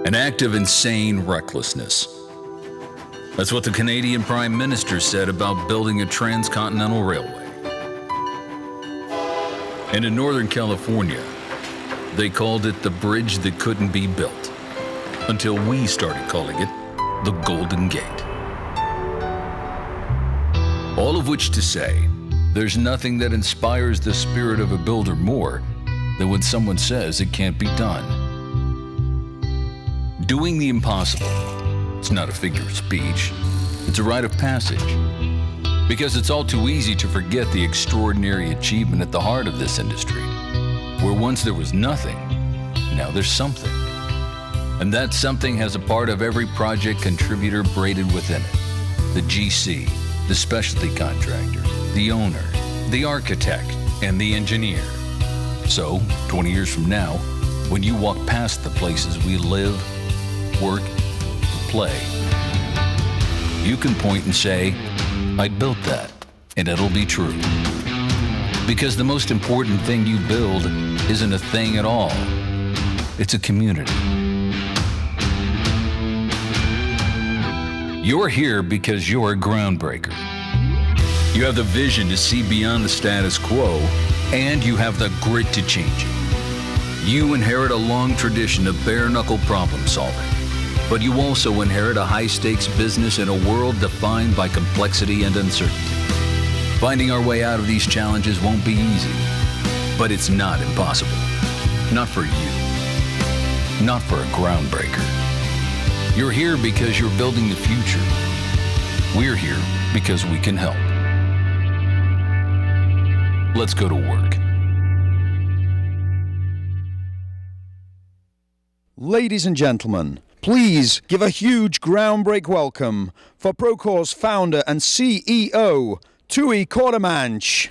An act of insane recklessness. That's what the Canadian Prime Minister said about building a transcontinental railway. And in Northern California, they called it the bridge that couldn't be built, until we started calling it the Golden Gate. All of which to say, there's nothing that inspires the spirit of a builder more than when someone says it can't be done. Doing the impossible, it's not a figure of speech, it's a rite of passage. Because it's all too easy to forget the extraordinary achievement at the heart of this industry, where once there was nothing, now there's something. And that something has a part of every project contributor braided within it. The GC, the specialty contractor, the owner, the architect, and the engineer. So, 20 years from now, when you walk past the places we live, work, and play, you can point and say, I built that, and it'll be true. Because the most important thing you build isn't a thing at all. It's a community. You're here because you're a groundbreaker. You have the vision to see beyond the status quo, and you have the grit to change it. You inherit a long tradition of bare-knuckle problem solving, but you also inherit a high-stakes business in a world defined by complexity and uncertainty. Finding our way out of these challenges won't be easy, but it's not impossible. Not for you. Not for a groundbreaker. You're here because you're building the future. We're here because we can help. Let's go to work. Ladies and gentlemen, please give a huge Groundbreak welcome for Procore's founder and CEO, Tooey Courtemanche.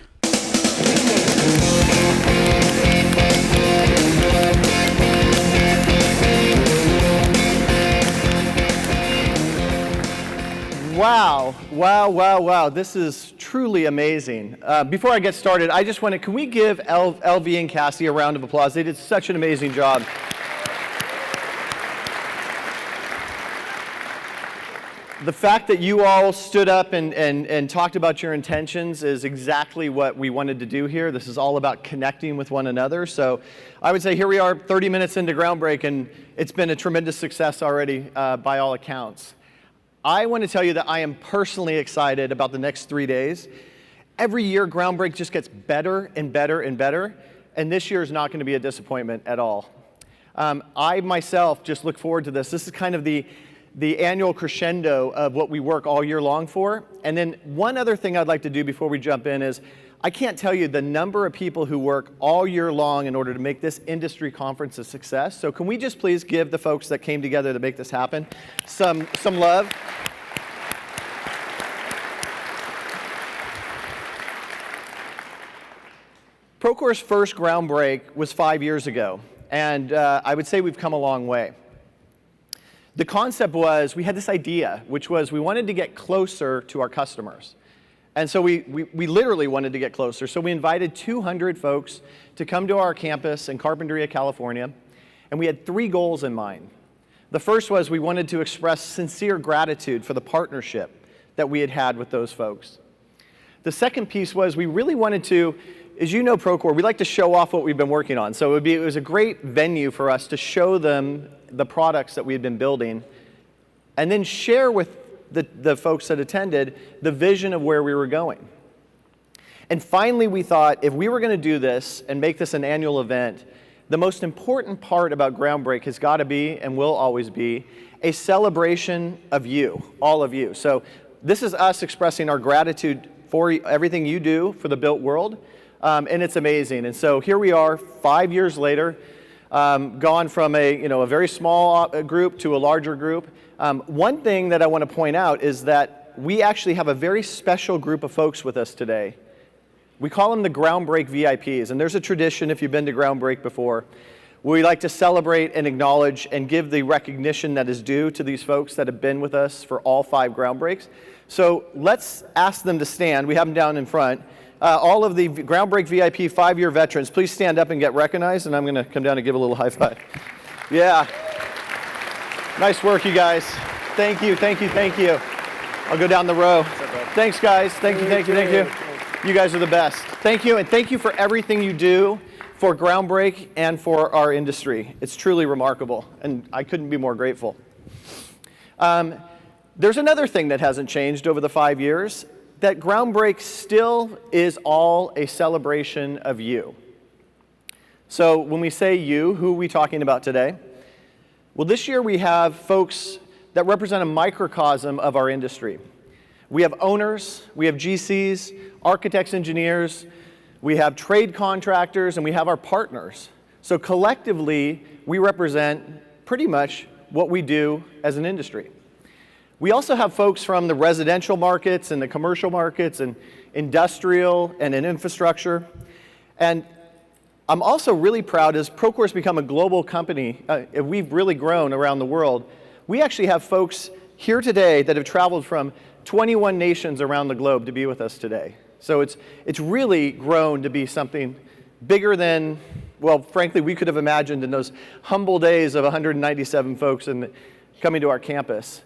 Wow. This is truly amazing. Before I get started, I just want to, can we give LV and Cassie a round of applause? They did such an amazing job. The fact that you all stood up and talked about your intentions is exactly what we wanted to do here. This is all about connecting with one another. So I would say here we are 30 minutes into Groundbreak, and it's been a tremendous success already by all accounts. I want to tell you that I am personally excited about the next 3 days. Every year, Groundbreak just gets better and better and better, and this year is not going to be a disappointment at all. I myself just look forward to this. This is kind of the annual crescendo of what we work all year long for. And then one other thing I'd like to do before we jump in is, I can't tell you the number of people who work all year long in order to make this industry conference a success. So can we just please give the folks that came together to make this happen some love? Procore's first Groundbreak was 5 years ago, and I would say we've come a long way. The concept was, we had this idea, which was we wanted to get closer to our customers. And so we literally wanted to get closer. So we invited 200 folks to come to our campus in Carpinteria, California, and we had 3 goals in mind. The first was we wanted to express sincere gratitude for the partnership that we had had with those folks. The second piece was we really wanted to, as you know, Procore, we like to show off what we've been working on. So it was a great venue for us to show them the products that we had been building, and then share with the folks that attended the vision of where we were going. And finally, we thought if we were going to do this and make this an annual event, the most important part about Groundbreak has got to be, and will always be, a celebration of you, all of you. So this is us expressing our gratitude for everything you do for the built world, and it's amazing. And so here we are, 5 years later, gone from a very small group to a larger group. One thing that I want to point out is that we actually have a very special group of folks with us today. We call them the Groundbreak VIPs, and there's a tradition, if you've been to Groundbreak before, we like to celebrate and acknowledge and give the recognition that is due to these folks that have been with us for all 5 Groundbreaks. So let's ask them to stand. We have them down in front. All of the Groundbreak VIP 5-year veterans, please stand up and get recognized, and I'm going to come down and give a little high five. Yeah. Nice work, you guys. Thank you, thank you, thank you. I'll go down the row. Thanks, guys. Thank you, thank you, thank you. You guys are the best. Thank you, and thank you for everything you do for Groundbreak and for our industry. It's truly remarkable, and I couldn't be more grateful. There's another thing that hasn't changed over the 5 years, that Groundbreak still is all a celebration of you. So when we say you, who are we talking about today? Well, this year we have folks that represent a microcosm of our industry. We have owners, we have GCs, architects, engineers, we have trade contractors, and we have our partners. So collectively, we represent pretty much what we do as an industry. We also have folks from the residential markets and the commercial markets and industrial and in infrastructure. And I'm also really proud as Procore's become a global company, we've really grown around the world. We actually have folks here today that have traveled from 21 nations around the globe to be with us today. So it's really grown to be something bigger than, well, frankly, we could have imagined in those humble days of 197 folks coming to our campus.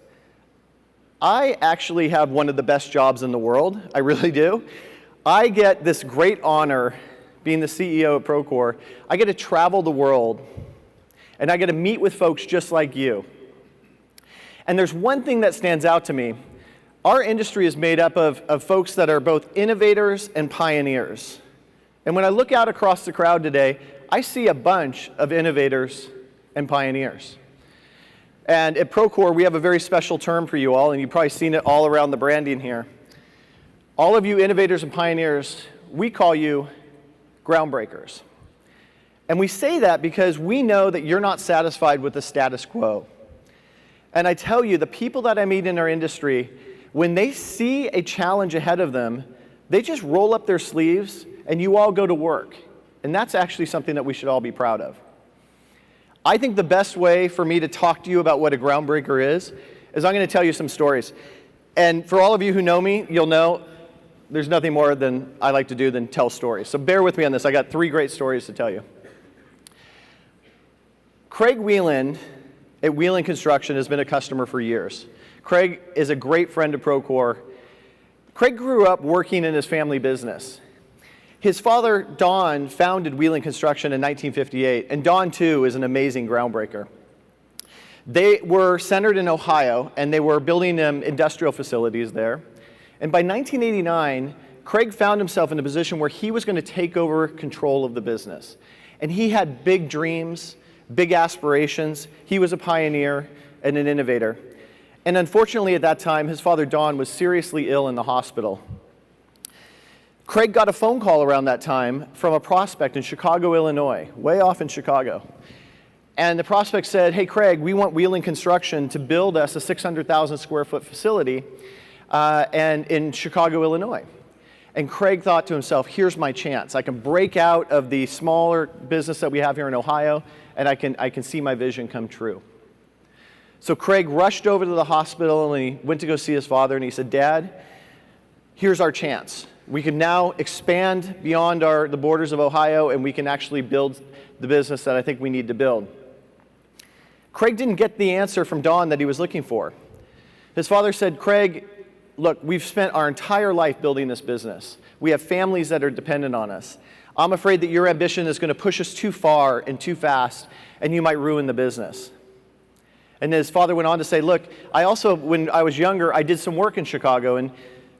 I actually have one of the best jobs in the world. I really do. I get this great honor, being the CEO of Procore. I get to travel the world, and I get to meet with folks just like you. And there's one thing that stands out to me. Our industry is made up of folks that are both innovators and pioneers. And when I look out across the crowd today, I see a bunch of innovators and pioneers. And at Procore, we have a very special term for you all, and you've probably seen it all around the branding here. All of you innovators and pioneers, we call you groundbreakers. And we say that because we know that you're not satisfied with the status quo. And I tell you, the people that I meet in our industry, when they see a challenge ahead of them, they just roll up their sleeves and you all go to work. And that's actually something that we should all be proud of. I think the best way for me to talk to you about what a groundbreaker is I'm going to tell you some stories. And for all of you who know me, you'll know there's nothing more than I like to do than tell stories. So bear with me on this. I got 3 great stories to tell you. Craig Wieland at Wieland Construction has been a customer for years. Craig is a great friend of Procore. Craig grew up working in his family business. His father, Don, founded Wieland Construction in 1958, and Don, too, is an amazing groundbreaker. They were centered in Ohio, and they were building industrial facilities there. And by 1989, Craig found himself in a position where he was going to take over control of the business. And he had big dreams, big aspirations. He was a pioneer and an innovator. And unfortunately, at that time, his father, Don, was seriously ill in the hospital. Craig got a phone call around that time from a prospect in Chicago, Illinois, way off in Chicago. And the prospect said, hey, Craig, we want Wieland Construction to build us a 600,000 square foot facility and in Chicago, Illinois. And Craig thought to himself, here's my chance. I can break out of the smaller business that we have here in Ohio, and I can see my vision come true. So Craig rushed over to the hospital, and he went to go see his father, and he said, Dad, here's our chance. We can now expand beyond the borders of Ohio, and we can actually build the business that I think we need to build. Craig didn't get the answer from Don that he was looking for. His father said, Craig, look, we've spent our entire life building this business. We have families that are dependent on us. I'm afraid that your ambition is going to push us too far and too fast, and you might ruin the business. And his father went on to say, look, I also, when I was younger, I did some work in Chicago, and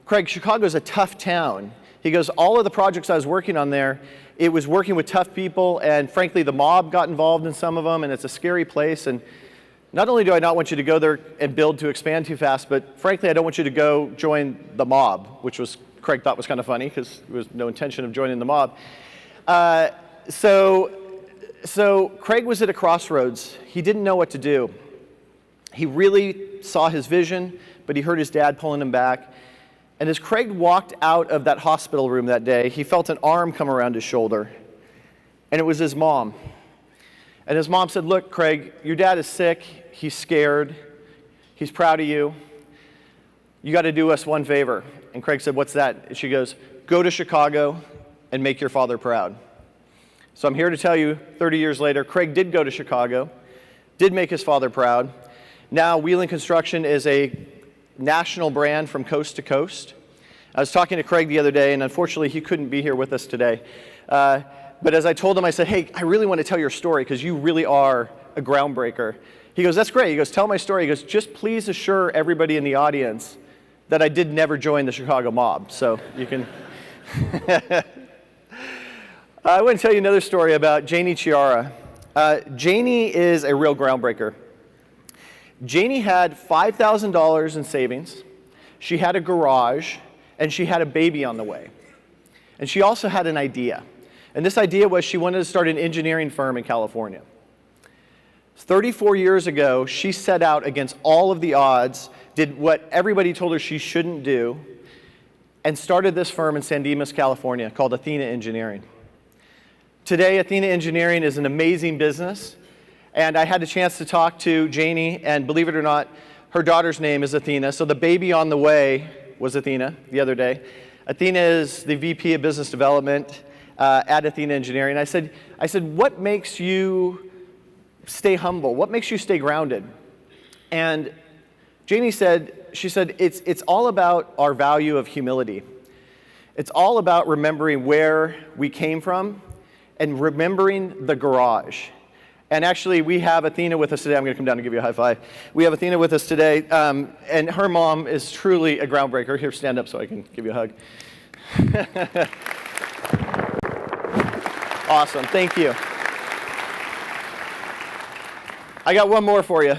Craig, Chicago's a tough town. He goes, all of the projects I was working on there, it was working with tough people, and frankly, the mob got involved in some of them, and it's a scary place. And not only do I not want you to go there and build to expand too fast, but frankly, I don't want you to go join the mob, which was Craig thought was kind of funny because there was no intention of joining the mob. So Craig was at a crossroads. He didn't know what to do. He really saw his vision, but he heard his dad pulling him back. And as Craig walked out of that hospital room that day, he felt an arm come around his shoulder. And it was his mom. And his mom said, look, Craig, your dad is sick. He's scared. He's proud of you. You got to do us one favor. And Craig said, what's that? And she goes, go to Chicago and make your father proud. So I'm here to tell you, 30 years later, Craig did go to Chicago, did make his father proud. Now Wheeling Construction is a national brand from coast to coast. I was talking to Craig the other day, and unfortunately he couldn't be here with us today. But as I told him, I said, hey, I really want to tell your story because you really are a groundbreaker. He goes, that's great. He goes, tell my story. He goes, just please assure everybody in the audience that I did never join the Chicago mob. So you can... I want to tell you another story about Janie Chiara. Janie is a real groundbreaker. Janie had $5,000 in savings. She had a garage, and she had a baby on the way. And she also had an idea. And this idea was she wanted to start an engineering firm in California. 34 years ago, she set out against all of the odds, did what everybody told her she shouldn't do, and started this firm in San Dimas, California, called Athena Engineering. Today, Athena Engineering is an amazing business, and I had a chance to talk to Janie, and believe it or not, her daughter's name is Athena, so the baby on the way was Athena the other day. Athena is the VP of Business Development at Athena Engineering. I said, what makes you stay humble? What makes you stay grounded? And Janie said, it's all about our value of humility. It's all about remembering where we came from and remembering the garage. And actually, we have Athena with us today. I'm going to come down and give you a high five. We have Athena with us today, and her mom is truly a groundbreaker. Here, stand up so I can give you a hug. Awesome, thank you. I got one more for you.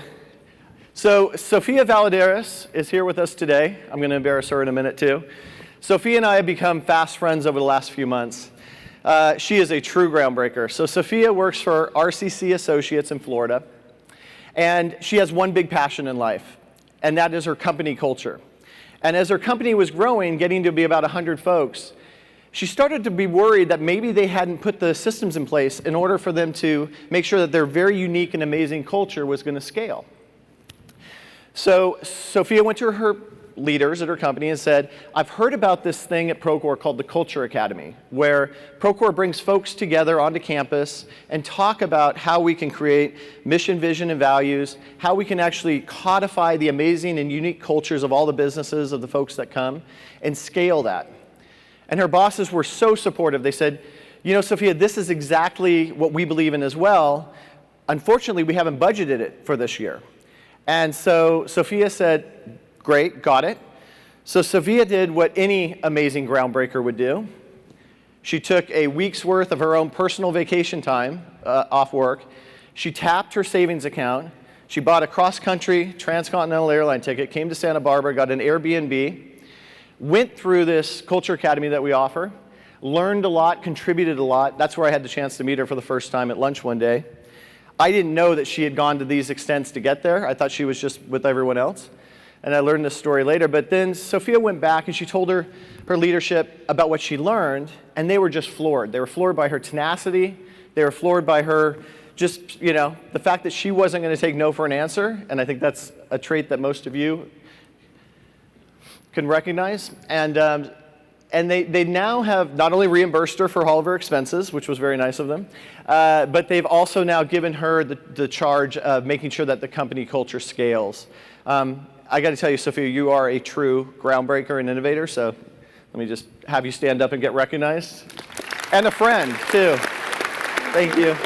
So Sophia Valadares is here with us today. I'm going to embarrass her in a minute too. Sophia and I have become fast friends over the last few months. She is a true groundbreaker. So Sophia works for RCC Associates in Florida, and she has one big passion in life, and that is her company culture. And as her company was growing, getting to be about 100 folks, she started to be worried that maybe they hadn't put the systems in place in order for them to make sure that their very unique and amazing culture was going to scale. So Sophia went to her leaders at her company and said, I've heard about this thing at Procore called the Culture Academy, where Procore brings folks together onto campus and talk about how we can create mission, vision, and values, how we can actually codify the amazing and unique cultures of all the businesses of the folks that come, and scale that. And her bosses were so supportive. They said, you know, Sophia, this is exactly what we believe in as well. Unfortunately, we haven't budgeted it for this year. And so Sophia said, great, got it. So Sophia did what any amazing groundbreaker would do. She took a week's worth of her own personal vacation time off work. She tapped her savings account. She bought a cross-country transcontinental airline ticket, came to Santa Barbara, got an Airbnb, went through this Culture Academy that we offer, learned a lot, contributed a lot. That's where I had the chance to meet her for the first time at lunch one day. I didn't know that she had gone to these extents to get there. I thought she was just with everyone else. And I learned this story later. But then Sophia went back and she told her leadership about what she learned, and they were just floored. They were floored by her tenacity. They were floored by her just, you know, the fact that she wasn't going to take no for an answer. And I think that's a trait that most of you can recognize. And they now have not only reimbursed her for all of her expenses, which was very nice of them, but they've also now given her the charge of making sure that the company culture scales. I got to tell you, Sophia, you are a true groundbreaker and innovator, so let me just have you stand up and get recognized. And a friend, too. Thank you.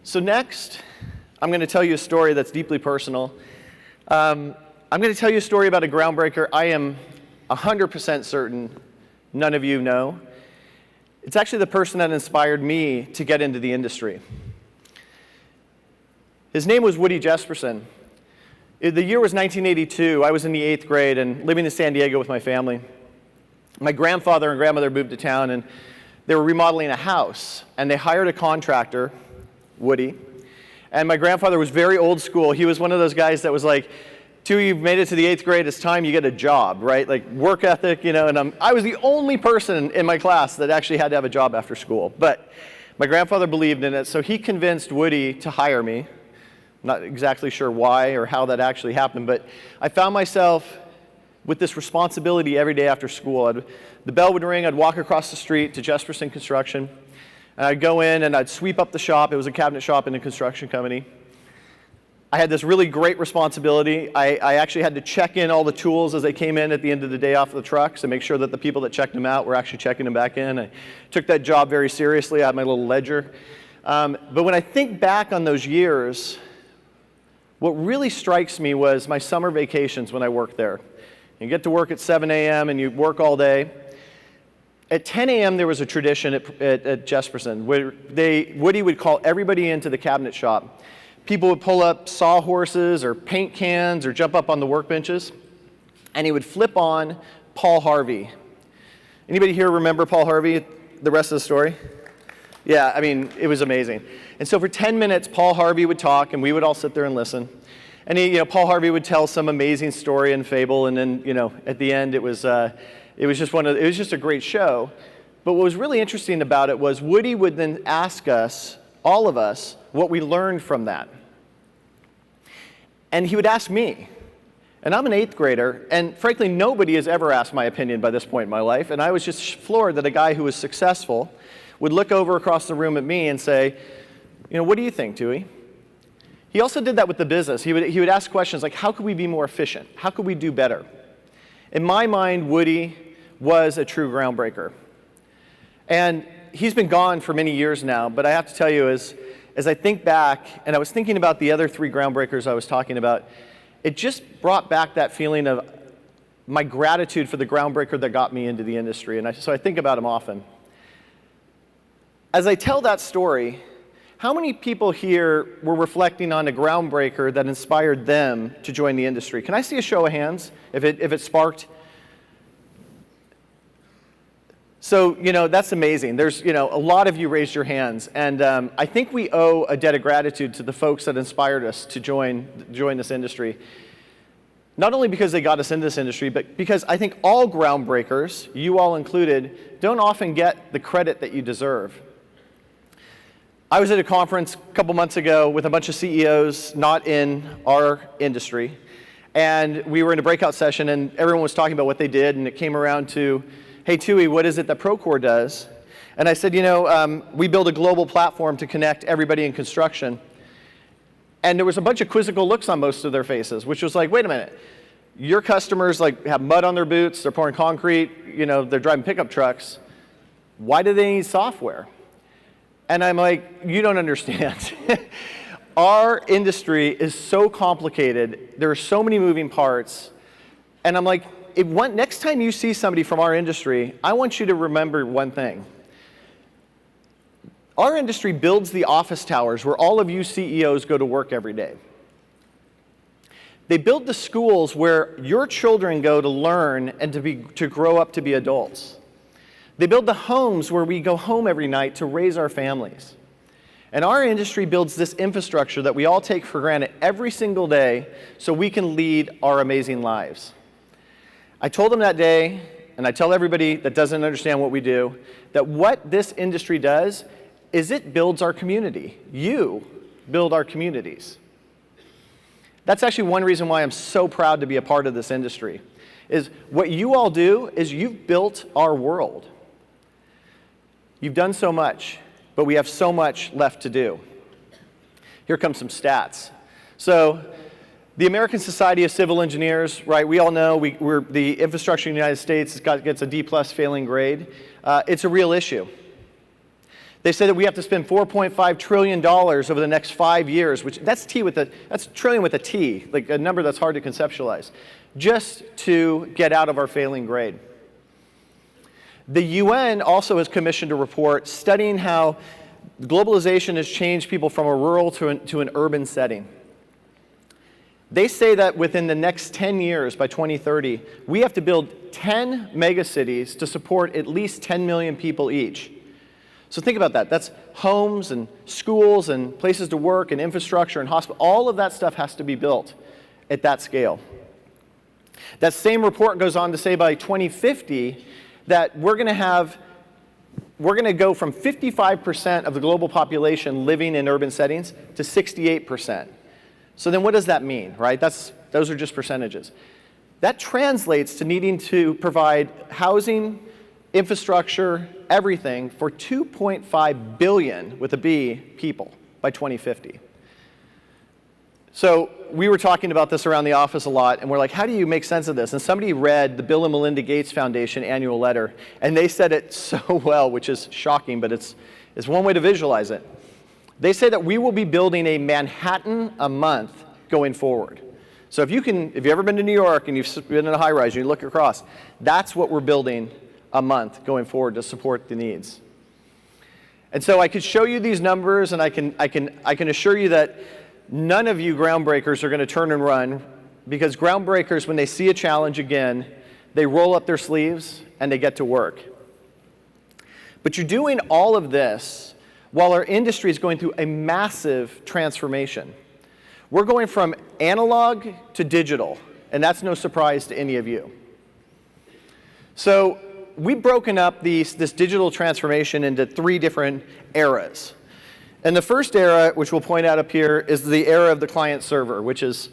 So next, I'm going to tell you a story that's deeply personal. I'm going to tell you a story about a groundbreaker I am 100% certain none of you know. It's actually the person that inspired me to get into the industry. His name was Woody Jesperson. The year was 1982. I was in the 8th grade and living in San Diego with my family. My grandfather and grandmother moved to town, and they were remodeling a house, and they hired a contractor, Woody. And my grandfather was very old school. He was one of those guys that was like, Tooey, you've made it to the 8th grade, it's time you get a job, right? Like work ethic, you know, and I was the only person in my class that actually had to have a job after school. But my grandfather believed in it, so he convinced Woody to hire me. I'm not exactly sure why or how that actually happened, but I found myself with this responsibility every day after school. The bell would ring, I'd walk across the street to Jesperson Construction, and I'd go in and I'd sweep up the shop. It was a cabinet shop in a construction company. I had this really great responsibility. I actually had to check in all the tools as they came in at the end of the day off the trucks and make sure that the people that checked them out were actually checking them back in. I took that job very seriously. I had my little ledger. But when I think back on those years, what really strikes me was my summer vacations when I worked there. You get to work at 7 a.m. and you work all day. At 10 a.m. there was a tradition at Jesperson where Woody would call everybody into the cabinet shop. People would pull up sawhorses or paint cans or jump up on the workbenches, and he would flip on Paul Harvey. Anybody here remember Paul Harvey, the rest of the story? Yeah, I mean, it was amazing. And so for 10 minutes, Paul Harvey would talk, and we would all sit there and listen. And Paul Harvey would tell some amazing story and fable, and then, at the end, it was just a great show. But what was really interesting about it was Woody would then ask us, all of us, what we learned from that. And he would ask me. And I'm an 8th grader, and frankly, nobody has ever asked my opinion by this point in my life, and I was just floored that a guy who was successful would look over across the room at me and say, what do you think, Tooey? He also did that with the business. He would ask questions like, how could we be more efficient? How could we do better? In my mind, Woody was a true groundbreaker. And he's been gone for many years now, but I have to tell you, as I think back, and I was thinking about the other 3 groundbreakers I was talking about, it just brought back that feeling of my gratitude for the groundbreaker that got me into the industry, and so I think about him often. As I tell that story, how many people here were reflecting on a groundbreaker that inspired them to join the industry? Can I see a show of hands if it sparked? So, that's amazing. There's, a lot of you raised your hands. And I think we owe a debt of gratitude to the folks that inspired us to join this industry. Not only because they got us into this industry, but because I think all groundbreakers, you all included, don't often get the credit that you deserve. I was at a conference a couple months ago with a bunch of CEOs not in our industry. And we were in a breakout session, and everyone was talking about what they did, and it came around to, hey, Tooey, what is it that Procore does? And I said, we build a global platform to connect everybody in construction. And there was a bunch of quizzical looks on most of their faces, which was like, wait a minute, your customers have mud on their boots, they're pouring concrete, they're driving pickup trucks. Why do they need software? And I'm like, you don't understand. Our industry is so complicated, there are so many moving parts, and I'm like, next time you see somebody from our industry, I want you to remember one thing. Our industry builds the office towers where all of you CEOs go to work every day. They build the schools where your children go to learn and to grow up to be adults. They build the homes where we go home every night to raise our families. And our industry builds this infrastructure that we all take for granted every single day so we can lead our amazing lives. I told them that day, and I tell everybody that doesn't understand what we do, that what this industry does is it builds our community. You build our communities. That's actually one reason why I'm so proud to be a part of this industry, is what you all do is you've built our world. You've done so much, but we have so much left to do. Here come some stats. So, the American Society of Civil Engineers, right, we all know we're the infrastructure in the United States gets a D+ failing grade. It's a real issue. They say that we have to spend $4.5 trillion over the next 5 years, which that's trillion with a T, like a number that's hard to conceptualize, just to get out of our failing grade. The UN also has commissioned a report studying how globalization has changed people from a rural to an urban setting. They say that within the next 10 years, by 2030, we have to build 10 megacities to support at least 10 million people each. So think about that. That's homes and schools and places to work and infrastructure and hospitals. All of that stuff has to be built at that scale. That same report goes on to say by 2050 that we're going to go from 55% of the global population living in urban settings to 68%. So then what does that mean, right? Those are just percentages. that translates to needing to provide housing, infrastructure, everything for 2.5 billion, with a B, people by 2050. So we were talking about this around the office a lot, and we're like, how do you make sense of this? And somebody read the Bill and Melinda Gates Foundation annual letter, and they said it so well, which is shocking, but it's one way to visualize it. They say that we will be building a Manhattan a month going forward. So if you've ever been to New York and you've been in a high rise and you look across, that's what we're building a month going forward to support the needs. And so I could show you these numbers, and I can assure you that none of you groundbreakers are going to turn and run, because groundbreakers, when they see a challenge again, they roll up their sleeves and they get to work. But you're doing all of this while our industry is going through a massive transformation. We're going from analog to digital, and that's no surprise to any of you. So we've broken up this digital transformation into 3 different eras. And the first era, which we'll point out up here, is the era of the client server, which is,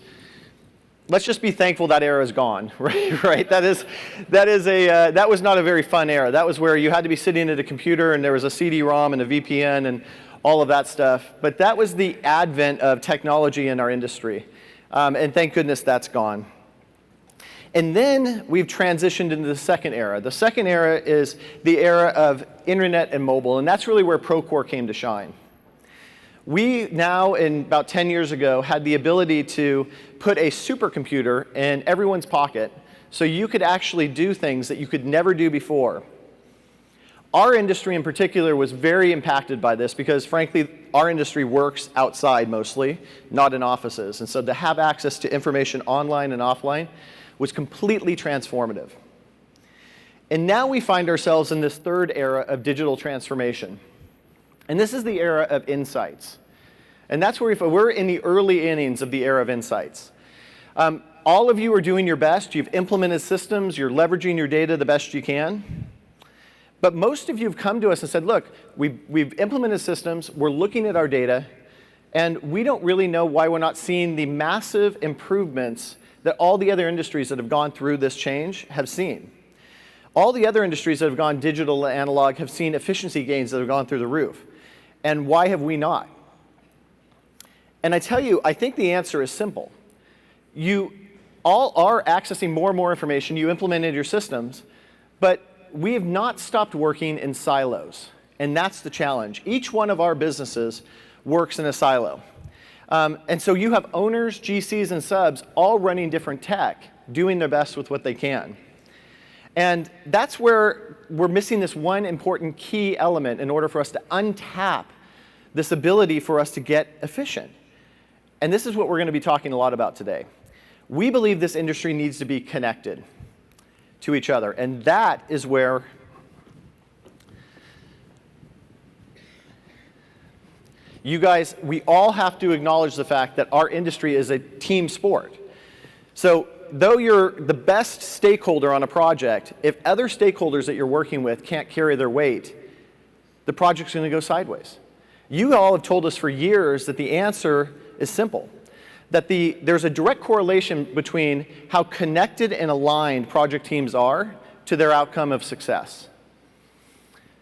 let's just be thankful that era is gone, right? That was not a very fun era. That was where you had to be sitting at a computer and there was a CD-ROM and a VPN and all of that stuff. But that was the advent of technology in our industry. And thank goodness that's gone. And then we've transitioned into the second era. The second era is the era of internet and mobile, and that's really where Procore came to shine. We now, about 10 years ago, had the ability to put a supercomputer in everyone's pocket so you could actually do things that you could never do before. Our industry in particular was very impacted by this because, frankly, our industry works outside mostly, not in offices. And so to have access to information online and offline was completely transformative. And now we find ourselves in this third era of digital transformation. And this is the era of insights. And that's where we're in the early innings of the era of insights. All of you are doing your best. You've implemented systems. You're leveraging your data the best you can. But most of you have come to us and said, look, we've implemented systems. We're looking at our data. And we don't really know why we're not seeing the massive improvements that all the other industries that have gone through this change have seen. All the other industries that have gone digital to analog have seen efficiency gains that have gone through the roof. And why have we not? And I tell you, I think the answer is simple. You all are accessing more and more information. You implemented your systems, but we have not stopped working in silos. And that's the challenge. Each one of our businesses works in a silo. And so you have owners, GCs, and subs all running different tech, doing their best with what they can. And that's where we're missing this one important key element in order for us to untap this ability for us to get efficient. And this is what we're going to be talking a lot about today. We believe this industry needs to be connected to each other. And that is where you guys, we all have to acknowledge the fact that our industry is a team sport. So though you're the best stakeholder on a project, if other stakeholders that you're working with can't carry their weight, the project's going to go sideways. You all have told us for years that the answer is simple, that there's a direct correlation between how connected and aligned project teams are to their outcome of success.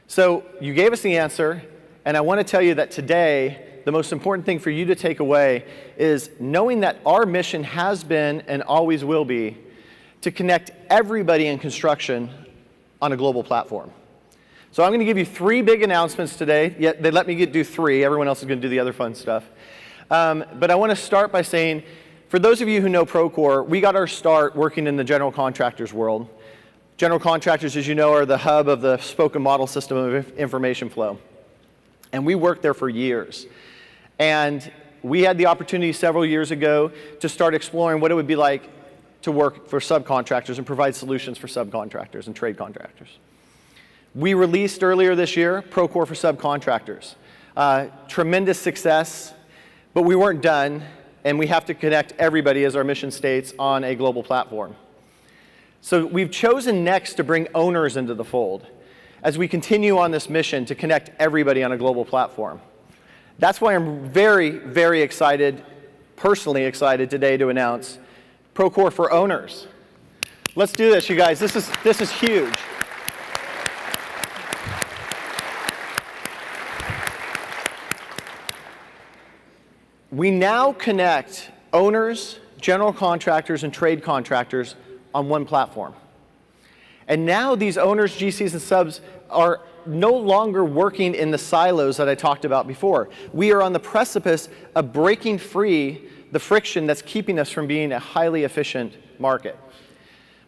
So you gave us the answer, and I want to tell you that today, the most important thing for you to take away is knowing that our mission has been and always will be to connect everybody in construction on a global platform. So I'm going to give you 3 big announcements today. Yeah, they let me do 3. Everyone else is going to do the other fun stuff. But I want to start by saying, for those of you who know Procore, we got our start working in the general contractors world. General contractors, as you know, are the hub of the spoken model system of information flow. And we worked there for years. And we had the opportunity several years ago to start exploring what it would be like to work for subcontractors and provide solutions for subcontractors and trade contractors. We released earlier this year Procore for subcontractors. Tremendous success, but we weren't done, and we have to connect everybody, as our mission states, on a global platform. So we've chosen next to bring owners into the fold as we continue on this mission to connect everybody on a global platform. That's why I'm very, very excited, personally excited today to announce Procore for Owners. Let's do this, you guys. This is huge. We now connect owners, general contractors, and trade contractors on one platform. And now these owners, GCs, and subs are no longer working in the silos that I talked about before. We are on the precipice of breaking free the friction that's keeping us from being a highly efficient market.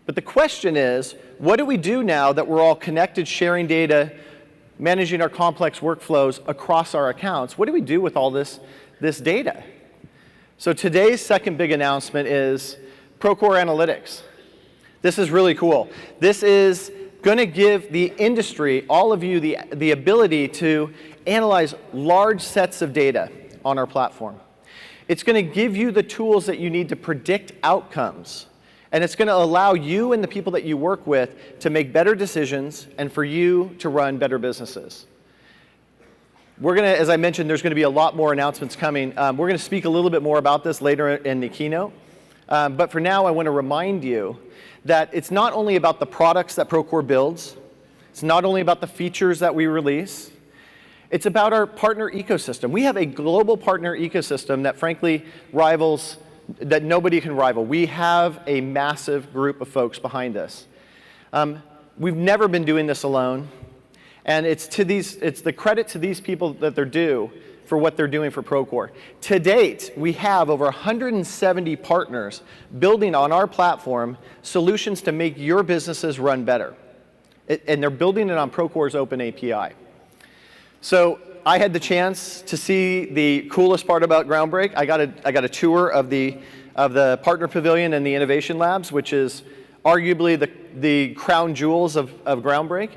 But the question is, what do we do now that we're all connected, sharing data, managing our complex workflows across our accounts? What do we do with all this data? So today's second big announcement is Procore Analytics. This is really cool. This is going to give the industry, all of you, the ability to analyze large sets of data on our platform. It's going to give you the tools that you need to predict outcomes. And it's going to allow you and the people that you work with to make better decisions and for you to run better businesses. We're going to, as I mentioned, there's going to be a lot more announcements coming. We're going to speak a little bit more about this later in the keynote. But for now, I want to remind you that it's not only about the products that Procore builds, it's not only about the features that we release, it's about our partner ecosystem. We have a global partner ecosystem that frankly rivals, that nobody can rival. We have a massive group of folks behind us. We've never been doing this alone, and it's the credit to these people that they're due for what they're doing for Procore. To date, we have over 170 partners building on our platform solutions to make your businesses run better. And they're building it on Procore's open API. So I had the chance to see the coolest part about Groundbreak. I got a tour of the Partner Pavilion and the Innovation Labs, which is arguably the crown jewels of Groundbreak.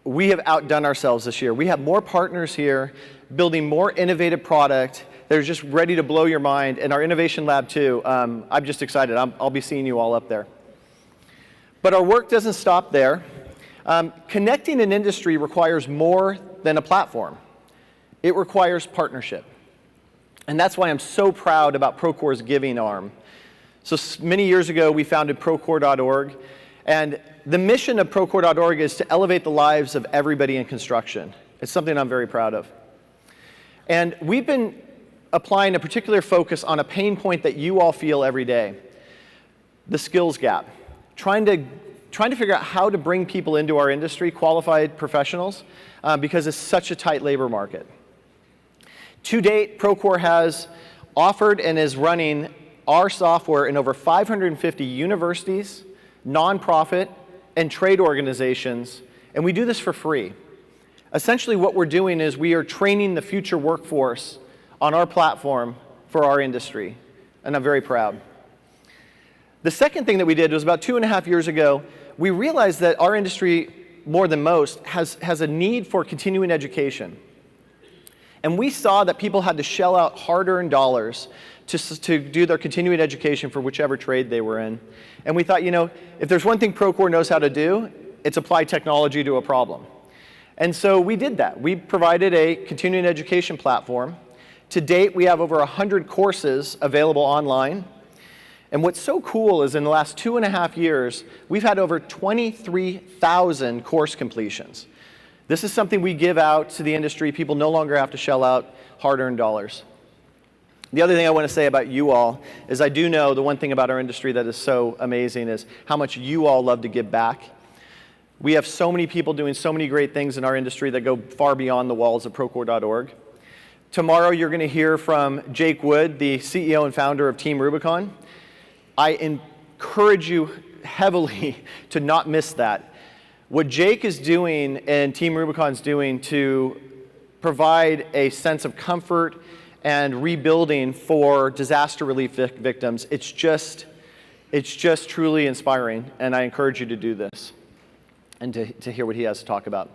We have outdone ourselves this year. We have more partners here building more innovative product. They're just ready to blow your mind. And our Innovation Lab too. I'm just excited. I'll be seeing you all up there. But our work doesn't stop there. Connecting an industry requires more than a platform. It requires partnership. And that's why I'm so proud about Procore's giving arm. So many years ago, we founded Procore.org. And the mission of Procore.org is to elevate the lives of everybody in construction. It's something I'm very proud of. And we've been applying a particular focus on a pain point that you all feel every day, the skills gap. Trying to figure out how to bring people into our industry, qualified professionals, because it's such a tight labor market. To date, Procore has offered and is running our software in over 550 universities, nonprofit, and trade organizations, and we do this for free. Essentially, what we're doing is we are training the future workforce on our platform for our industry, and I'm very proud. The second thing that we did was about 2.5 years ago, we realized that our industry, more than most, has a need for continuing education. And we saw that people had to shell out hard-earned dollars to do their continuing education for whichever trade they were in. And we thought, if there's one thing Procore knows how to do, it's apply technology to a problem. And so we did that. We provided a continuing education platform. To date, we have over 100 courses available online. And what's so cool is in the last 2.5 years, we've had over 23,000 course completions. This is something we give out to the industry. People no longer have to shell out hard-earned dollars. The other thing I want to say about you all is I do know the one thing about our industry that is so amazing is how much you all love to give back. We have so many people doing so many great things in our industry that go far beyond the walls of Procore.org. Tomorrow you're going to hear from Jake Wood, the CEO and founder of Team Rubicon. I encourage you heavily to not miss that. What Jake is doing and Team Rubicon's doing to provide a sense of comfort and rebuilding for disaster relief victims, it's just truly inspiring, and I encourage you to do this and to hear what he has to talk about.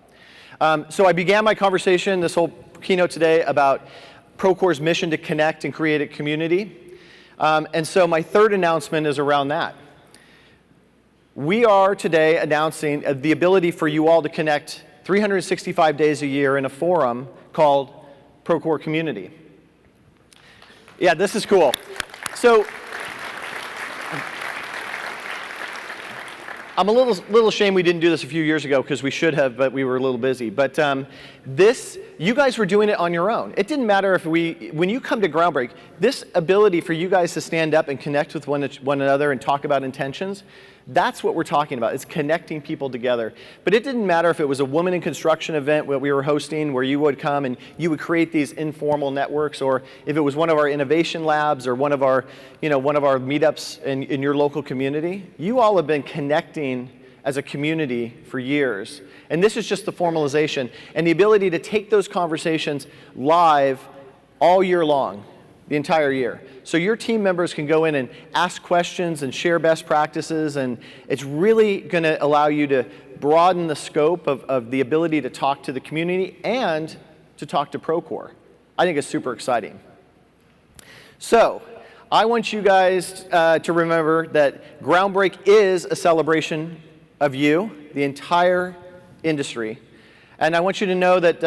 So I began my conversation, this whole keynote today, about Procore's mission to connect and create a community. And so my third announcement is around that. We are today announcing the ability for you all to connect 365 days a year in a forum called Procore Community. Yeah, this is cool. So I'm a little ashamed we didn't do this a few years ago because we should have, but we were a little busy. But you guys were doing it on your own. It didn't matter when you come to Groundbreak, this ability for you guys to stand up and connect with one another and talk about intentions, that's what we're talking about. It's connecting people together. But it didn't matter if it was a woman in construction event that we were hosting where you would come and you would create these informal networks, or if it was one of our innovation labs or one of our meetups in your local community. You all have been connecting as a community for years. And this is just the formalization and the ability to take those conversations live all year long, the entire year. So your team members can go in and ask questions and share best practices, and it's really going to allow you to broaden the scope of the ability to talk to the community and to talk to Procore. I think it's super exciting. So I want you guys to remember that Groundbreak is a celebration of you, the entire industry. And I want you to know that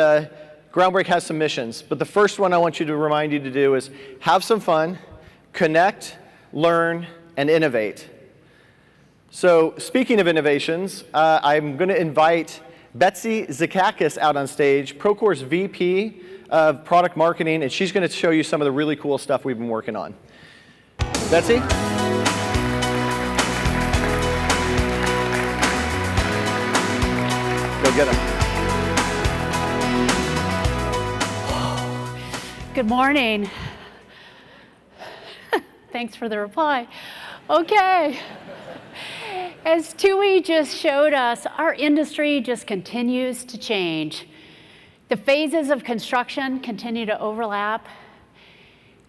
Groundbreak has some missions, but the first one I want you to remind you to do is have some fun, connect, learn, and innovate. So speaking of innovations, I'm going to invite Betsy Zakakis out on stage, Procore's VP of Product Marketing, and she's going to show you some of the really cool stuff we've been working on. Betsy? Go get them. Good morning. Thanks for the reply. Okay. As Tooey just showed us, our industry just continues to change. The phases of construction continue to overlap.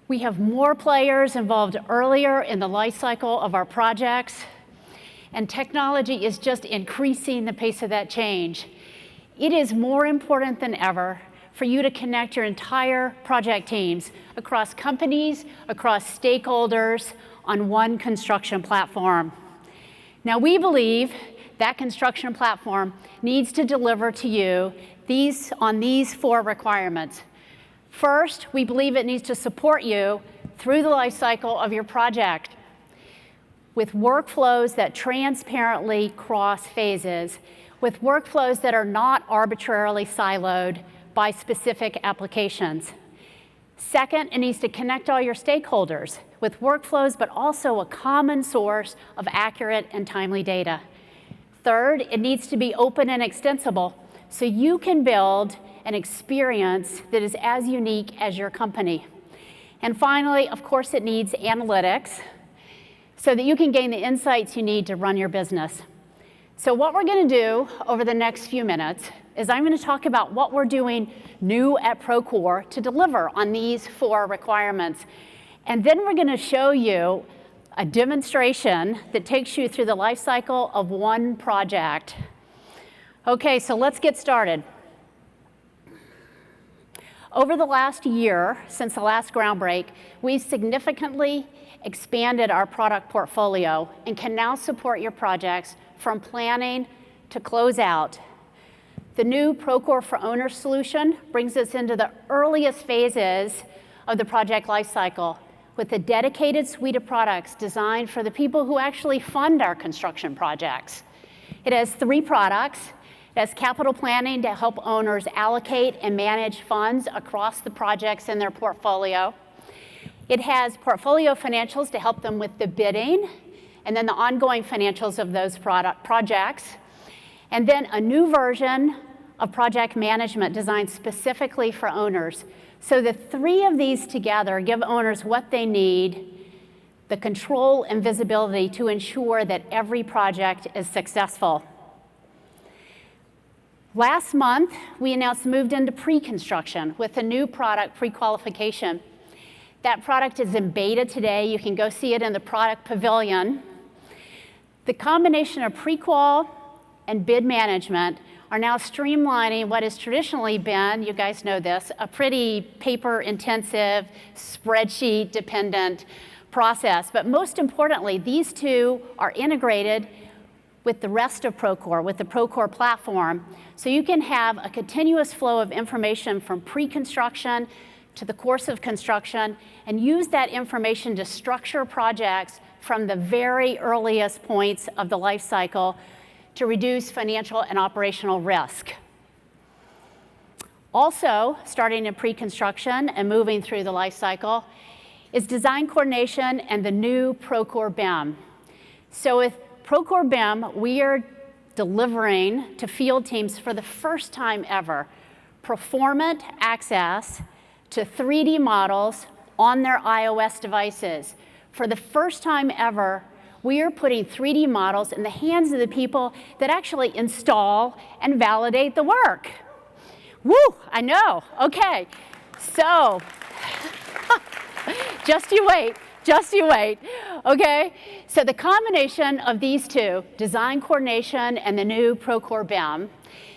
We have more players involved earlier in the life cycle of our projects, and technology is just increasing the pace of that change. It is more important than ever for you to connect your entire project teams across companies, across stakeholders on one construction platform. Now, we believe that construction platform needs to deliver to you on these 4 requirements. First, we believe it needs to support you through the life cycle of your project with workflows that transparently cross phases, with workflows that are not arbitrarily siloed by specific applications. Second, it needs to connect all your stakeholders with workflows, but also a common source of accurate and timely data. Third, it needs to be open and extensible so you can build an experience that is as unique as your company. And finally, of course, it needs analytics so that you can gain the insights you need to run your business. So what we're going to do over the next few minutes is I'm going to talk about what we're doing new at Procore to deliver on these 4 requirements. And then we're going to show you a demonstration that takes you through the life cycle of one project. Okay, so let's get started. Over the last year, since the last Groundbreak, we've significantly expanded our product portfolio and can now support your projects from planning to closeout. The new Procore for Owners solution brings us into the earliest phases of the project lifecycle with a dedicated suite of products designed for the people who actually fund our construction projects. It has 3 products. It has capital planning to help owners allocate and manage funds across the projects in their portfolio. It has portfolio financials to help them with the bidding and then the ongoing financials of those projects. And then a new version of project management designed specifically for owners. So the 3 of these together give owners what they need, the control and visibility to ensure that every project is successful. Last month, we announced moved into pre-construction with a new product, pre-qualification. That product is in beta today. You can go see it in the product pavilion. The combination of pre-qual and bid management are now streamlining what has traditionally been, you guys know this, a pretty paper-intensive, spreadsheet-dependent process. But most importantly, these 2 are integrated with the rest of Procore, with the Procore platform, so you can have a continuous flow of information from pre-construction to the course of construction and use that information to structure projects from the very earliest points of the life cycle to reduce financial and operational risk. Also, starting in pre-construction and moving through the life cycle is design coordination and the new Procore BIM. So with Procore BIM, we are delivering to field teams for the first time ever performant access to 3D models on their iOS devices. For the first time ever, we are putting 3D models in the hands of the people that actually install and validate the work. Woo, I know. Okay, so just you wait. Okay, so the combination of these two, design coordination and the new Procore BIM,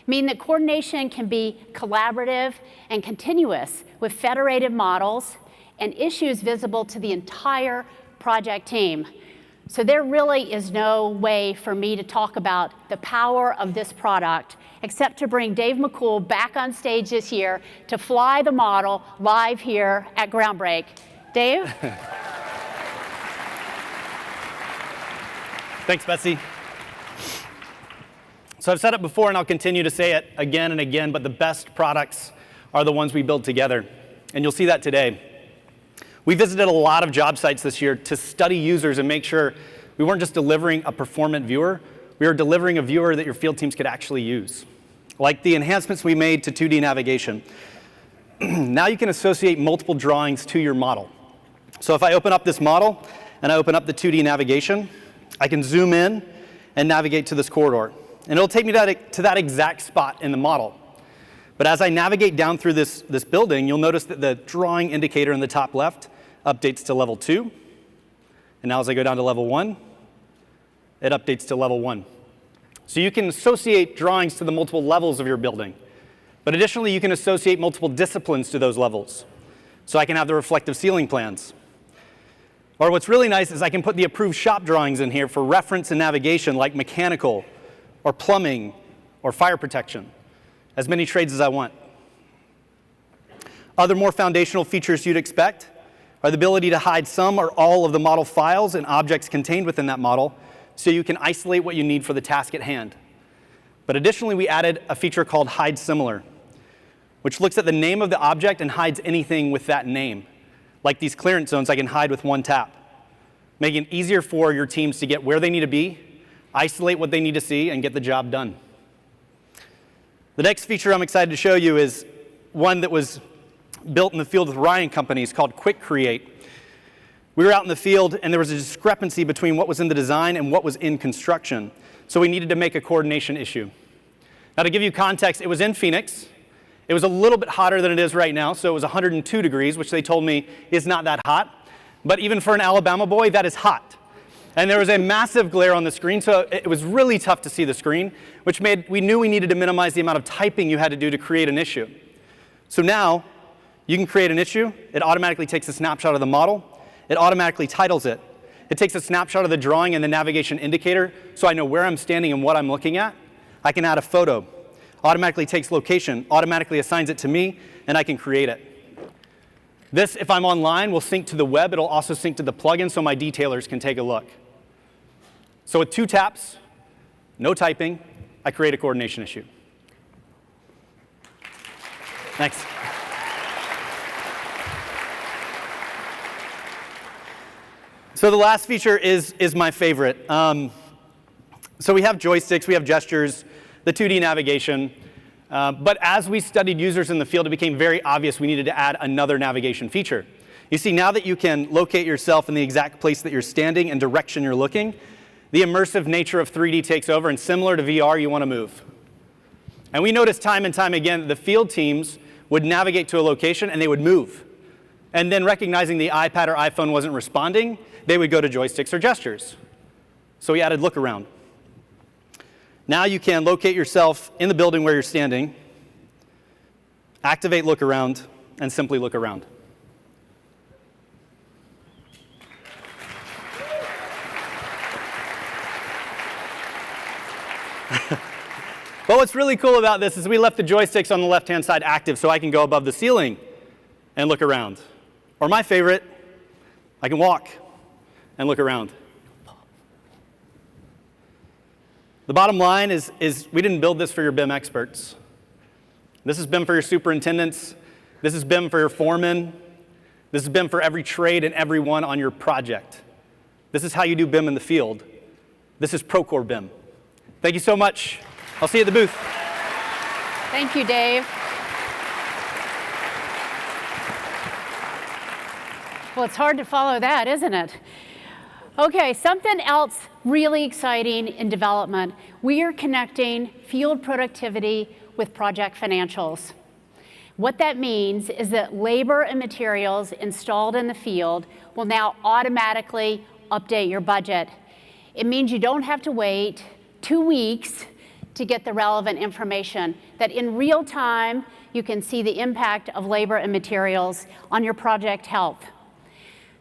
mean that coordination can be collaborative and continuous with federated models and issues visible to the entire project team. So there really is no way for me to talk about the power of this product except to bring Dave McCool back on stage this year to fly the model live here at Groundbreak. Dave? Thanks, Betsy. So I've said it before, and I'll continue to say it again and again, but the best products are the ones we build together. And you'll see that today. We visited a lot of job sites this year to study users and make sure we weren't just delivering a performant viewer, we were delivering a viewer that your field teams could actually use. Like the enhancements we made to 2D navigation. Now you can associate multiple drawings to your model. So if I open up this model and I open up the 2D navigation, I can zoom in and navigate to this corridor. And it'll take me to that exact spot in the model. But as I navigate down through this building, you'll notice that the drawing indicator in the top left updates to level 2. And now as I go down to level 1, it updates to level 1. So you can associate drawings to the multiple levels of your building. But additionally, you can associate multiple disciplines to those levels. So I can have the reflective ceiling plans. Or what's really nice is I can put the approved shop drawings in here for reference and navigation, like mechanical or plumbing or fire protection, as many trades as I want. Other more foundational features you'd expect are the ability to hide some or all of the model files and objects contained within that model so you can isolate what you need for the task at hand. But additionally, we added a feature called Hide Similar, which looks at the name of the object and hides anything with that name. Like these clearance zones, I can hide with one tap, making it easier for your teams to get where they need to be, isolate what they need to see, and get the job done. The next feature I'm excited to show you is one that was built in the field with Ryan Companies called Quick Create. We were out in the field, and there was a discrepancy between what was in the design and what was in construction. So we needed to make a coordination issue. Now, to give you context, it was in Phoenix. It was a little bit hotter than it is right now, so it was 102 degrees, which they told me is not that hot. But even for an Alabama boy, that is hot. And there was a massive glare on the screen, so it was really tough to see the screen, which we knew we needed to minimize the amount of typing you had to do to create an issue. So now, you can create an issue. It automatically takes a snapshot of the model. It automatically titles it. It takes a snapshot of the drawing and the navigation indicator, so I know where I'm standing and what I'm looking at. I can add a photo. Automatically takes location, automatically assigns it to me, and I can create it. This, if I'm online, will sync to the web. It'll also sync to the plugin so my detailers can take a look. So with 2 taps, no typing, I create a coordination issue. Thanks. So the last feature is my favorite. So we have joysticks, we have gestures, the 2D navigation. But as we studied users in the field, it became very obvious we needed to add another navigation feature. You see, now that you can locate yourself in the exact place that you're standing and direction you're looking, the immersive nature of 3D takes over, and similar to VR, you want to move. And we noticed time and time again that the field teams would navigate to a location and they would move. And then recognizing the iPad or iPhone wasn't responding, they would go to joysticks or gestures. So we added look around. Now you can locate yourself in the building where you're standing, activate look around, and simply look around. But what's really cool about this is we left the joysticks on the left-hand side active so I can go above the ceiling and look around. Or my favorite, I can walk and look around. The bottom line is we didn't build this for your BIM experts. This is BIM for your superintendents. This is BIM for your foremen. This is BIM for every trade and everyone on your project. This is how you do BIM in the field. This is Procore BIM. Thank you so much. I'll see you at the booth. Thank you, Dave. Well, it's hard to follow that, isn't it? Okay, something else really exciting in development. We are connecting field productivity with project financials. What that means is that labor and materials installed in the field will now automatically update your budget. It means you don't have to wait 2 weeks to get the relevant information, that in real time, you can see the impact of labor and materials on your project health.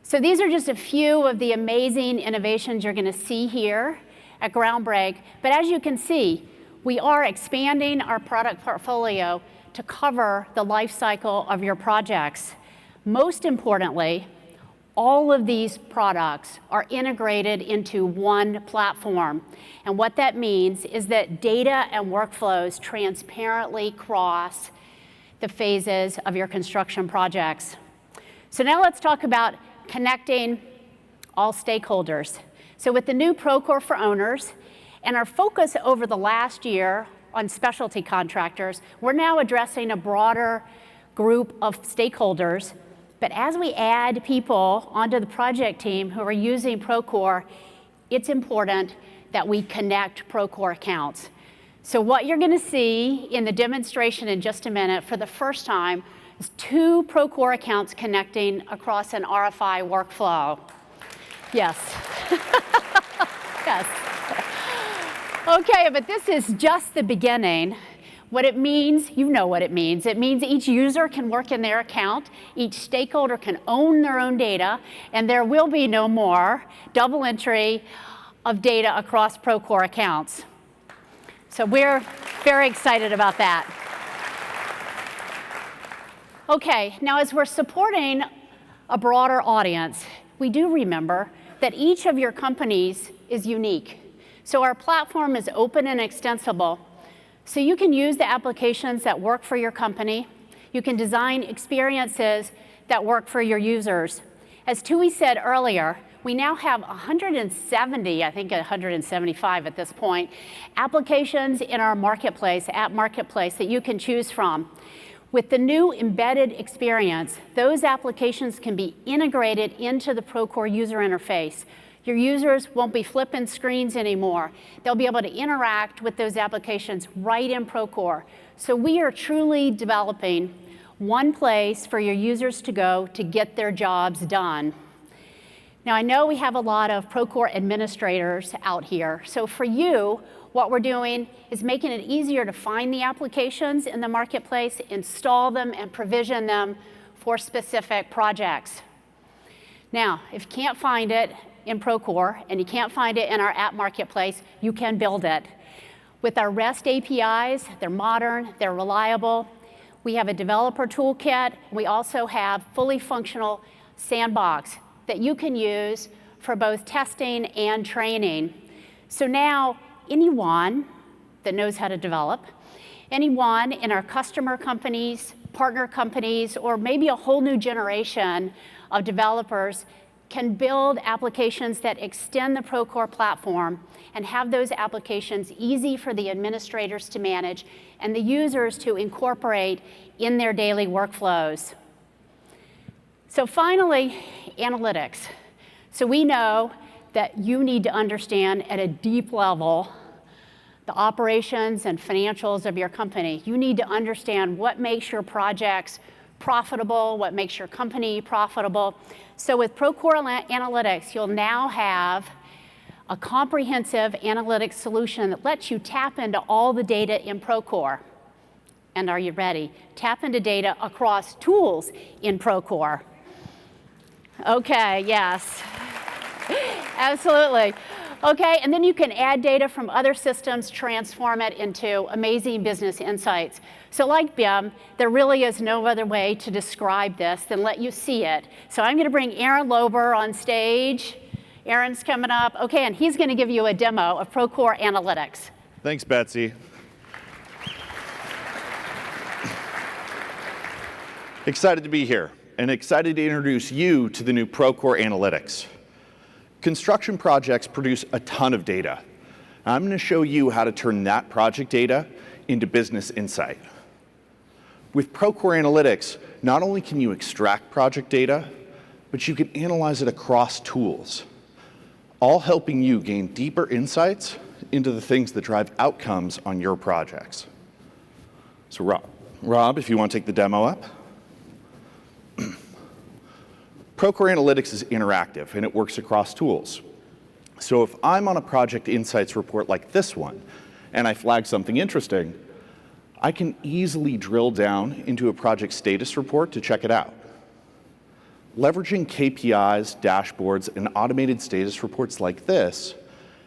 So these are just a few of the amazing innovations you're going to see here at Groundbreak. But as you can see, we are expanding our product portfolio to cover the life cycle of your projects. Most importantly, all of these products are integrated into one platform. And what that means is that data and workflows transparently cross the phases of your construction projects. So now let's talk about connecting all stakeholders. So with the new Procore for Owners and our focus over the last year on specialty contractors, we're now addressing a broader group of stakeholders. But as we add people onto the project team who are using Procore, it's important that we connect Procore accounts. So what you're going to see in the demonstration in just a minute for the first time is 2 Procore accounts connecting across an RFI workflow. Yes. Yes. Okay, but this is just the beginning. What it means, you know what it means. It means each user can work in their account, each stakeholder can own their own data, and there will be no more double entry of data across Procore accounts. So we're very excited about that. Okay, now as we're supporting a broader audience, we do remember that each of your companies is unique. So our platform is open and extensible. So you can use the applications that work for your company. You can design experiences that work for your users. As Tooey said earlier, we now have 170, I think 175 at this point, applications in our marketplace, app marketplace, that you can choose from. With the new embedded experience, those applications can be integrated into the Procore user interface. Your users won't be flipping screens anymore. They'll be able to interact with those applications right in Procore. So we are truly developing one place for your users to go to get their jobs done. Now, I know we have a lot of Procore administrators out here. So for you, what we're doing is making it easier to find the applications in the marketplace, install them, and provision them for specific projects. Now, if you can't find it in Procore and you can't find it in our app marketplace, you can build it. With our REST APIs, they're modern, they're reliable. We have a developer toolkit. We also have fully functional sandbox that you can use for both testing and training. So now, anyone that knows how to develop, anyone in our customer companies, partner companies, or maybe a whole new generation of developers can build applications that extend the Procore platform and have those applications easy for the administrators to manage and the users to incorporate in their daily workflows. So finally, analytics. So we know that you need to understand at a deep level the operations and financials of your company. You need to understand what makes your projects profitable, what makes your company profitable. So with Procore Analytics, you'll now have a comprehensive analytics solution that lets you tap into all the data in Procore. And are you ready? Tap into data across tools in Procore. Okay, yes. Absolutely. Okay, and then you can add data from other systems, transform it into amazing business insights. So like BIM, there really is no other way to describe this than let you see it. So I'm going to bring Aaron Lober on stage. Aaron's coming up. Okay, and he's going to give you a demo of Procore Analytics. Thanks, Betsy. Excited to be here, and excited to introduce you to the new Procore Analytics. Construction projects produce a ton of data. I'm going to show you how to turn that project data into business insight. With Procore Analytics, not only can you extract project data, but you can analyze it across tools, all helping you gain deeper insights into the things that drive outcomes on your projects. So Rob, if you want to take the demo up. Procore Analytics is interactive, and it works across tools. So if I'm on a project insights report like this one, and I flag something interesting, I can easily drill down into a project status report to check it out. Leveraging KPIs, dashboards, and automated status reports like this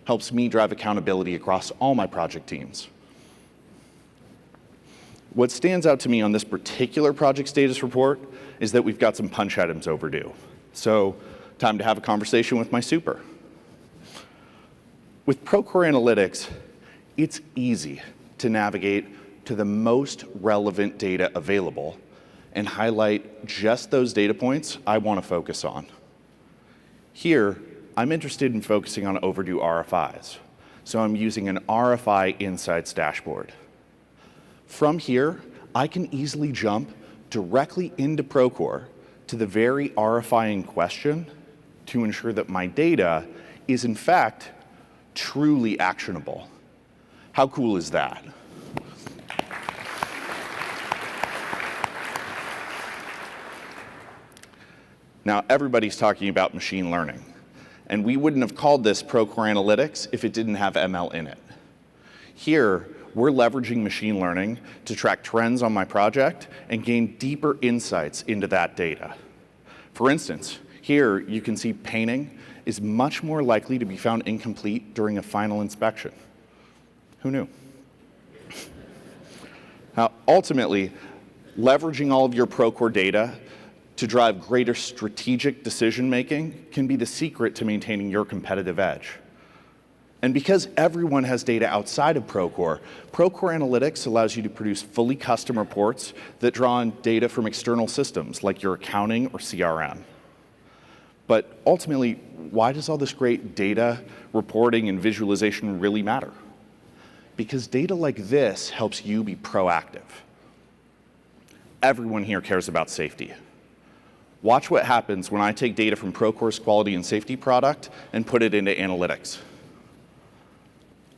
helps me drive accountability across all my project teams. What stands out to me on this particular project status report is that we've got some punch items overdue. So, time to have a conversation with my super. With Procore Analytics, it's easy to navigate to the most relevant data available and highlight just those data points I want to focus on. Here, I'm interested in focusing on overdue RFIs, so I'm using an RFI Insights dashboard. From here, I can easily jump directly into Procore to the very RFI in question to ensure that my data is, in fact, truly actionable. How cool is that? Now, everybody's talking about machine learning, and we wouldn't have called this Procore Analytics if it didn't have ML in it. Here, we're leveraging machine learning to track trends on my project and gain deeper insights into that data. For instance, here you can see painting is much more likely to be found incomplete during a final inspection. Who knew? Now, ultimately, leveraging all of your Procore data to drive greater strategic decision-making can be the secret to maintaining your competitive edge. And because everyone has data outside of Procore, Procore Analytics allows you to produce fully custom reports that draw on data from external systems like your accounting or CRM. But ultimately, why does all this great data, reporting, and visualization really matter? Because data like this helps you be proactive. Everyone here cares about safety. Watch what happens when I take data from Procore's quality and safety product and put it into analytics.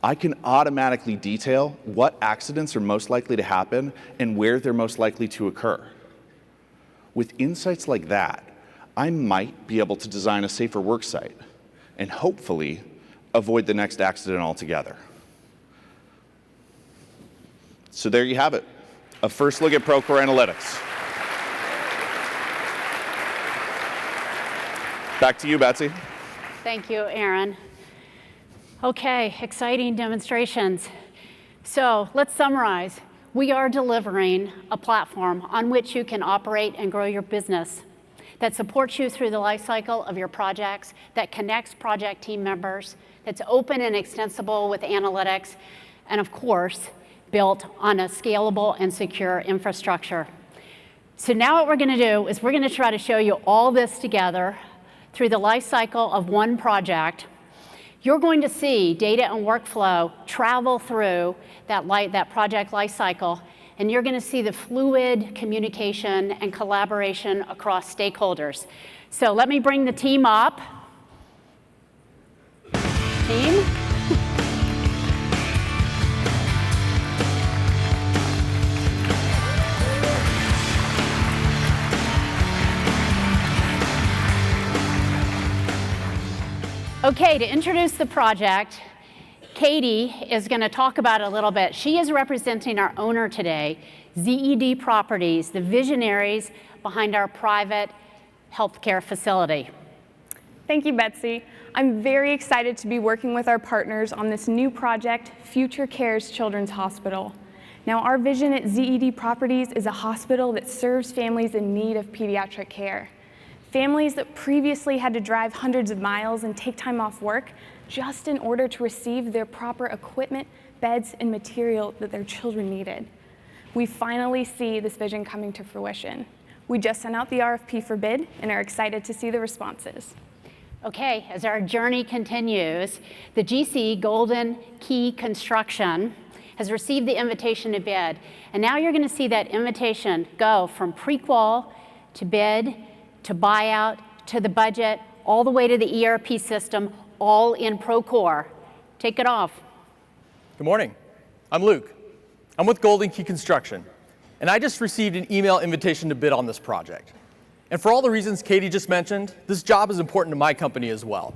I can automatically detail what accidents are most likely to happen and where they're most likely to occur. With insights like that, I might be able to design a safer work site and hopefully avoid the next accident altogether. So there you have it, a first look at Procore Analytics. Back to you, Betsy. Thank you, Aaron. Okay, exciting demonstrations. So let's summarize. We are delivering a platform on which you can operate and grow your business that supports you through the life cycle of your projects, that connects project team members, that's open and extensible with analytics, and of course, built on a scalable and secure infrastructure. So now what we're going to do is we're going to try to show you all this together through the life cycle of one project. You're going to see data and workflow travel through that project life cycle, and you're going to see the fluid communication and collaboration across stakeholders. So let me bring the team up. Team. Okay, to introduce the project, Katie is going to talk about it a little bit. She is representing our owner today, ZED Properties, the visionaries behind our private healthcare facility. Thank you, Betsy. I'm very excited to be working with our partners on this new project, Future Cares Children's Hospital. Now, our vision at ZED Properties is a hospital that serves families in need of pediatric care. Families that previously had to drive hundreds of miles and take time off work just in order to receive their proper equipment, beds and material that their children needed. We finally see this vision coming to fruition. We just sent out the RFP for bid and are excited to see the responses. Okay, as our journey continues, the GC Golden Key Construction has received the invitation to bid. And now you're going to see that invitation go from pre-qual to bid to buyout to the budget, all the way to the ERP system, all in Procore. Take it off. Good morning. I'm Luke. I'm with Golden Key Construction, and I just received an email invitation to bid on this project. And for all the reasons Katie just mentioned, this job is important to my company as well.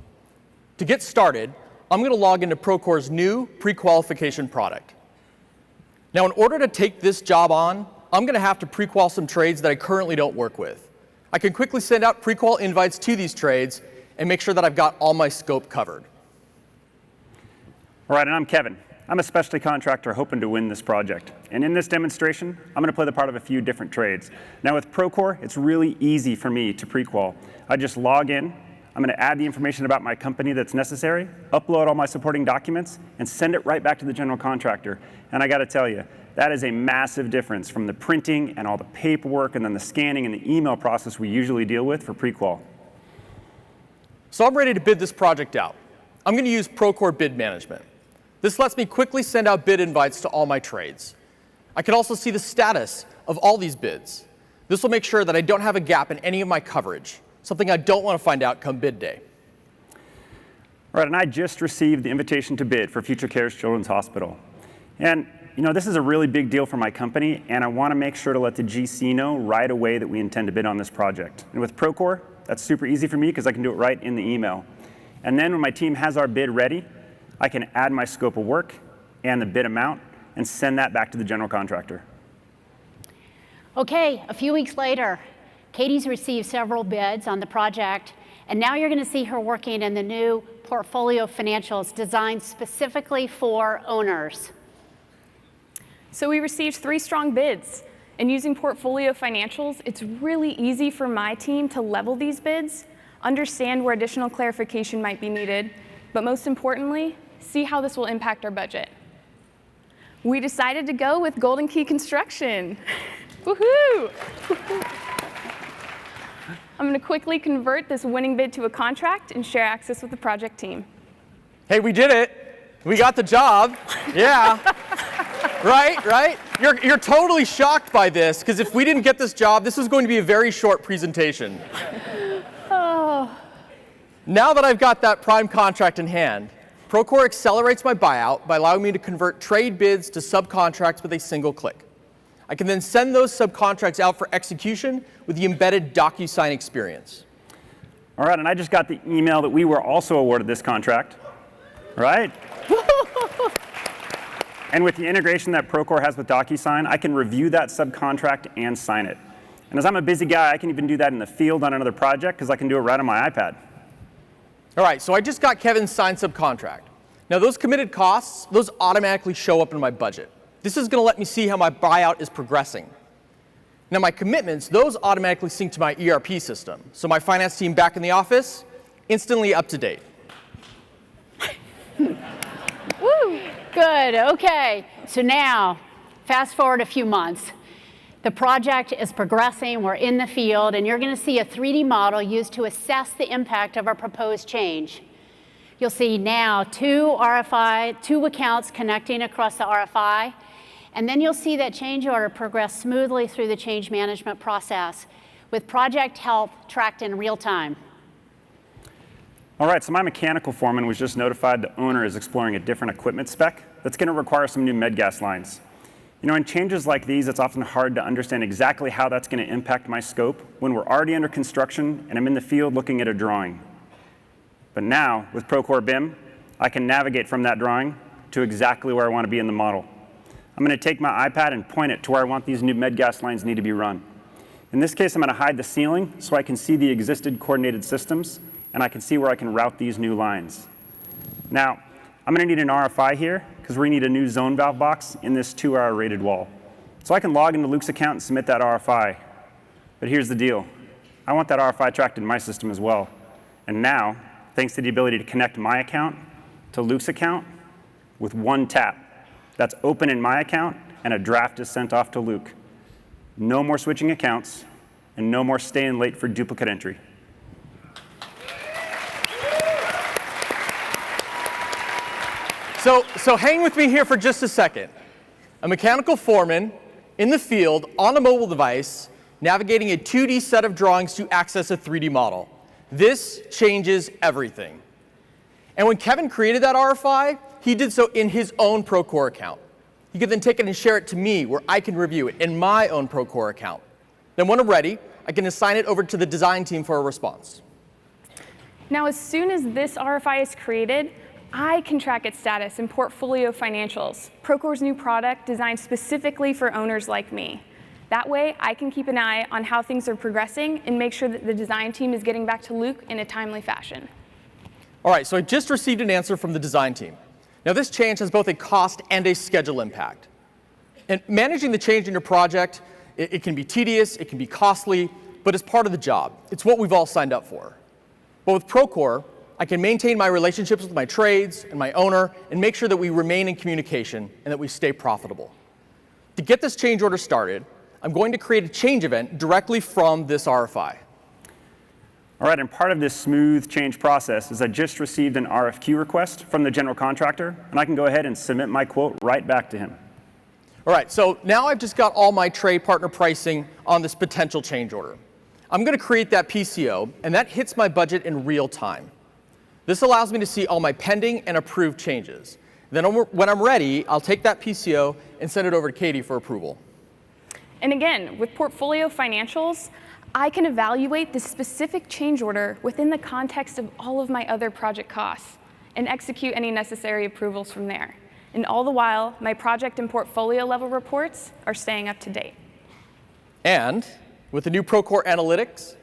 To get started, I'm going to log into Procore's new pre-qualification product. Now, in order to take this job on, I'm going to have to pre-qual some trades that I currently don't work with. I can quickly send out pre-qual invites to these trades and make sure that I've got all my scope covered. All right, and I'm Kevin. I'm a specialty contractor hoping to win this project. And in this demonstration, I'm going to play the part of a few different trades. Now with Procore, it's really easy for me to pre-qual. I just log in, I'm going to add the information about my company that's necessary, upload all my supporting documents, and send it right back to the general contractor. And I got to tell you, that is a massive difference from the printing and all the paperwork and then the scanning and the email process we usually deal with for pre-qual. So I'm ready to bid this project out. I'm going to use Procore Bid Management. This lets me quickly send out bid invites to all my trades. I can also see the status of all these bids. This will make sure that I don't have a gap in any of my coverage, something I don't want to find out come bid day. All right, and I just received the invitation to bid for Future Cares Children's Hospital. And this is a really big deal for my company, and I want to make sure to let the GC know right away that we intend to bid on this project. And with Procore, that's super easy for me because I can do it right in the email. And then when my team has our bid ready, I can add my scope of work and the bid amount and send that back to the general contractor. Okay, a few weeks later, Katie's received several bids on the project, and now you're going to see her working in the new portfolio financials designed specifically for owners. So we received 3 strong bids. And using portfolio financials, it's really easy for my team to level these bids, understand where additional clarification might be needed, but most importantly, see how this will impact our budget. We decided to go with Golden Key Construction. Woohoo! I'm going to quickly convert this winning bid to a contract and share access with the project team. Hey, we did it. We got the job. Yeah. Right? You're totally shocked by this, because if we didn't get this job, this was going to be a very short presentation. Oh. Now that I've got that prime contract in hand, Procore accelerates my buyout by allowing me to convert trade bids to subcontracts with a single click. I can then send those subcontracts out for execution with the embedded DocuSign experience. All right, and I just got the email that we were also awarded this contract, right? And with the integration that Procore has with DocuSign, I can review that subcontract and sign it. And as I'm a busy guy, I can even do that in the field on another project because I can do it right on my iPad. All right, so I just got Kevin's signed subcontract. Now those committed costs, those automatically show up in my budget. This is going to let me see how my buyout is progressing. Now my commitments, those automatically sync to my ERP system. So my finance team back in the office, instantly up to date. Woo! Good, okay. So now, fast forward a few months. The project is progressing, we're in the field, and you're going to see a 3D model used to assess the impact of our proposed change. You'll see now 2 accounts connecting across the RFI, and then you'll see that change order progress smoothly through the change management process with project help tracked in real time. All right, so my mechanical foreman was just notified the owner is exploring a different equipment spec that's going to require some new med gas lines. In changes like these, it's often hard to understand exactly how that's going to impact my scope when we're already under construction and I'm in the field looking at a drawing. But now, with Procore BIM, I can navigate from that drawing to exactly where I want to be in the model. I'm going to take my iPad and point it to where I want these new med gas lines need to be run. In this case, I'm going to hide the ceiling so I can see the existing coordinated systems, and I can see where I can route these new lines. Now, I'm going to need an RFI here because we need a new zone valve box in this 2-hour rated wall. So I can log into Luke's account and submit that RFI. But here's the deal. I want that RFI tracked in my system as well. And now, thanks to the ability to connect my account to Luke's account with one tap, That's open in my account, and a draft is sent off to Luke. No more switching accounts, and no more staying late for duplicate entry. So hang with me here for just a second. A mechanical foreman in the field on a mobile device navigating a 2D set of drawings to access a 3D model. This changes everything. And when Kevin created that RFI, he did so in his own Procore account. He could then take it and share it to me where I can review it in my own Procore account. Then when I'm ready, I can assign it over to the design team for a response. Now, as soon as this RFI is created, I can track its status in portfolio financials, Procore's new product designed specifically for owners like me. That way, I can keep an eye on how things are progressing and make sure that the design team is getting back to Luke in a timely fashion. All right, so I just received an answer from the design team. Now, this change has both a cost and a schedule impact. And managing the change in your project, it can be tedious, it can be costly, but it's part of the job. It's what we've all signed up for. But with Procore, I can maintain my relationships with my trades and my owner and make sure that we remain in communication and that we stay profitable. To get this change order started, I'm going to create a change event directly from this RFI. All right, and part of this smooth change process is I just received an RFQ request from the general contractor, and I can go ahead and submit my quote right back to him. All right, so now I've just got all my trade partner pricing on this potential change order. I'm going to create that PCO, and that hits my budget in real time. This allows me to see all my pending and approved changes. Then when I'm ready, I'll take that PCO and send it over to Katie for approval. And again, with portfolio financials, I can evaluate the specific change order within the context of all of my other project costs and execute any necessary approvals from there. And all the while, my project and portfolio level reports are staying up to date. And with the new Procore Analytics,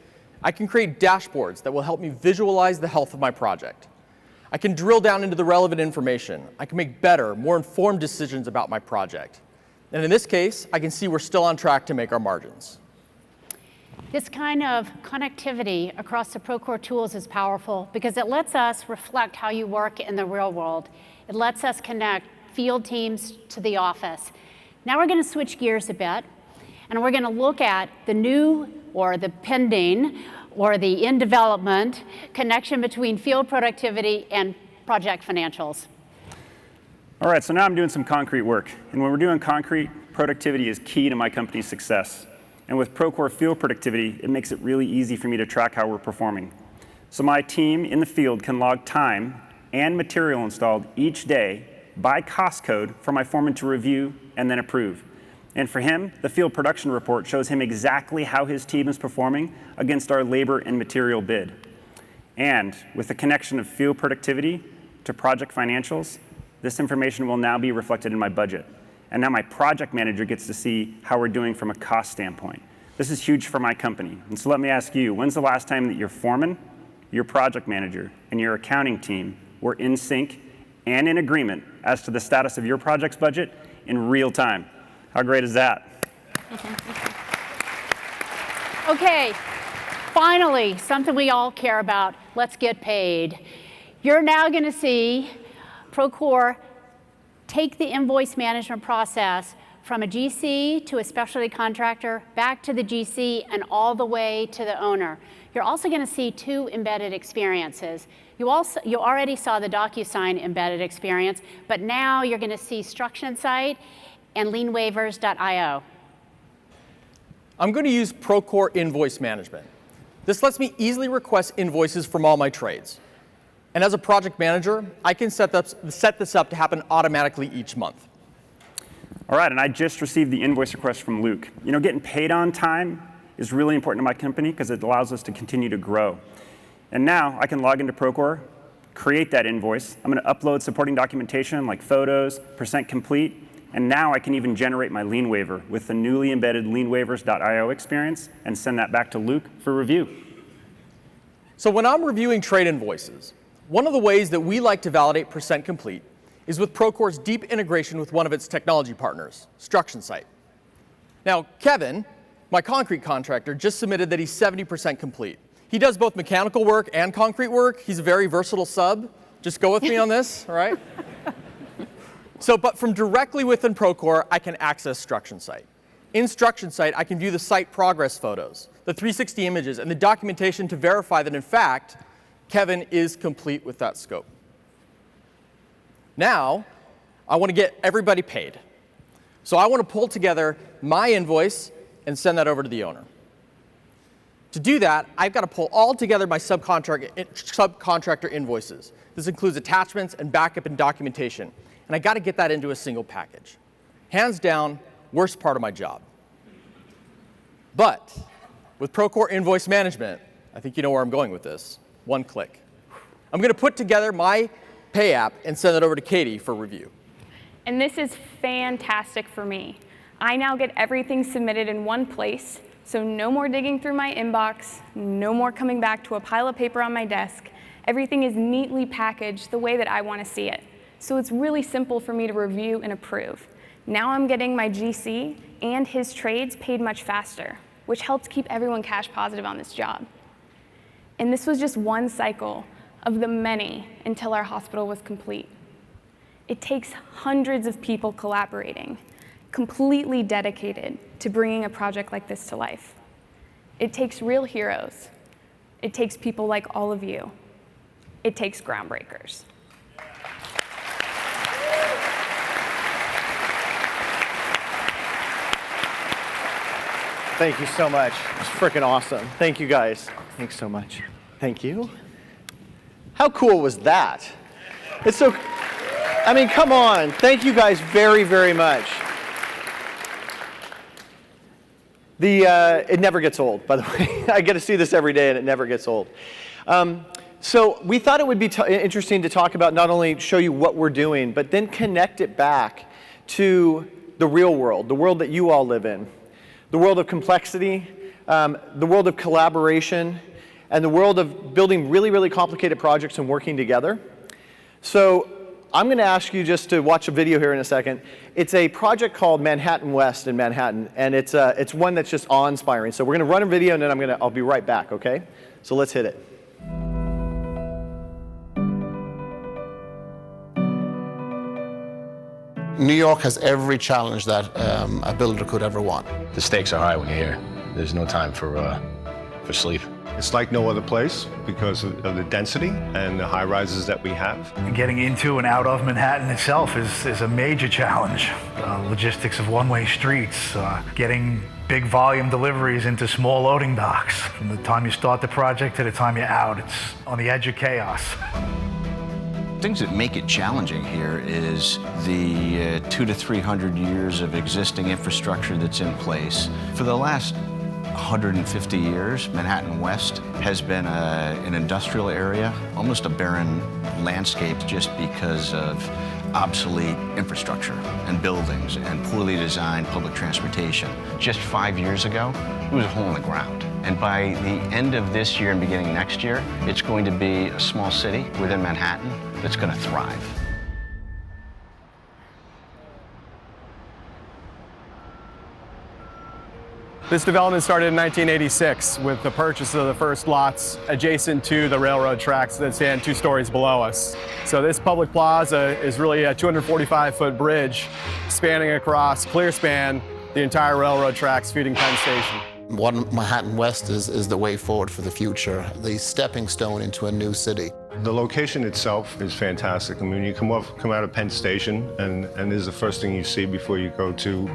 I can create dashboards that will help me visualize the health of my project. I can drill down into the relevant information. I can make better, more informed decisions about my project. And in this case, I can see we're still on track to make our margins. This kind of connectivity across the Procore tools is powerful because it lets us reflect how you work in the real world. It lets us connect field teams to the office. Now we're going to switch gears a bit, and we're going to look at the new or the pending or the in development connection between field productivity and project financials. All right, so now I'm doing some concrete work. And when we're doing concrete, productivity is key to my company's success. And with Procore Field Productivity, it makes it really easy for me to track how we're performing. So my team in the field can log time and material installed each day by cost code for my foreman to review and then approve. And for him, the field production report shows him exactly how his team is performing against our labor and material bid. And with the connection of field productivity to project financials, this information will now be reflected in my budget. And now my project manager gets to see how we're doing from a cost standpoint. This is huge for my company. And so let me ask you, when's the last time that your foreman, your project manager, and your accounting team were in sync and in agreement as to the status of your project's budget in real time? How great is that? Okay, finally, something we all care about. Let's get paid. You're now going to see Procore take the invoice management process from a GC to a specialty contractor, back to the GC, and all the way to the owner. You're also going to see two embedded experiences. You already saw the DocuSign embedded experience, but now you're going to see Struction Site and lienwaivers.io. I'm going to use Procore Invoice Management. This lets me easily request invoices from all my trades. And as a project manager, I can set this up to happen automatically each month. All right, and I just received the invoice request from Luke. You know, getting paid on time is really important to my company because it allows us to continue to grow. And now I can log into Procore, create that invoice. I'm going to upload supporting documentation like photos, percent complete, and now I can even generate my lien waiver with the newly embedded lienwaivers.io experience and send that back to Luke for review. So when I'm reviewing trade invoices, one of the ways that we like to validate percent complete is with Procore's deep integration with one of its technology partners, Struction Site. Now, Kevin, my concrete contractor, just submitted that he's 70% complete. He does both mechanical work and concrete work. He's a very versatile sub. Just go with me on this, all right? But from directly within Procore, I can access Struction Site. In Struction Site, I can view the site progress photos, the 360 images, and the documentation to verify that, in fact, Kevin is complete with that scope. Now, I want to get everybody paid. So I want to pull together my invoice and send that over to the owner. To do that, I've got to pull all together my subcontractor invoices. This includes attachments and backup and documentation. And I got to get that into a single package. Hands down, worst part of my job. But with Procore Invoice Management, I think you know where I'm going with this. One click. I'm going to put together my pay app and send it over to Katie for review. And this is fantastic for me. I now get everything submitted in one place, so no more digging through my inbox, no more coming back to a pile of paper on my desk. Everything is neatly packaged the way that I want to see it. So it's really simple for me to review and approve. Now I'm getting my GC and his trades paid much faster, which helps keep everyone cash positive on this job. And this was just one cycle of the many until our hospital was complete. It takes hundreds of people collaborating, completely dedicated to bringing a project like this to life. It takes real heroes. It takes people like all of you. It takes groundbreakers. Thank you so much. It's freaking awesome. Thank you guys. Thanks so much. Thank you. How cool was that? It's so, I mean, come on. Thank you guys very, very much. It never gets old, by the way. I get to see this every day, and it never gets old. So we thought it would be interesting to talk about, not only show you what we're doing, but then connect it back to the real world, the world that you all live in, the world of complexity, the world of collaboration, and the world of building really, really complicated projects and working together. So I'm going to ask you just to watch a video here in a second. It's a project called Manhattan West in Manhattan, and it's one that's just awe-inspiring. So we're going to run a video, and then I'll be right back, okay? So let's hit it. New York has every challenge that a builder could ever want. The stakes are high when you're here. There's no time for sleep. It's like no other place because of the density and the high rises that we have. Getting into and out of Manhattan itself is a major challenge. Logistics of one-way streets, getting big volume deliveries into small loading docks. From the time you start the project to the time you're out, it's on the edge of chaos. Things that make it challenging here is the 200 to 300 years of existing infrastructure that's in place. For the last 150 years, Manhattan West has been an industrial area, almost a barren landscape just because of obsolete infrastructure and buildings and poorly designed public transportation. Just 5 years ago, it was a hole in the ground. And by the end of this year and beginning next year, it's going to be a small city within Manhattan that's going to thrive. This development started in 1986 with the purchase of the first lots adjacent to the railroad tracks that stand 2 stories below us. So this public plaza is really a 245-foot bridge spanning across, clear span, the entire railroad tracks feeding Penn Station. What Manhattan West is the way forward for the future, the stepping stone into a new city. The location itself is fantastic. I mean, you come out of Penn Station, and this is the first thing you see before you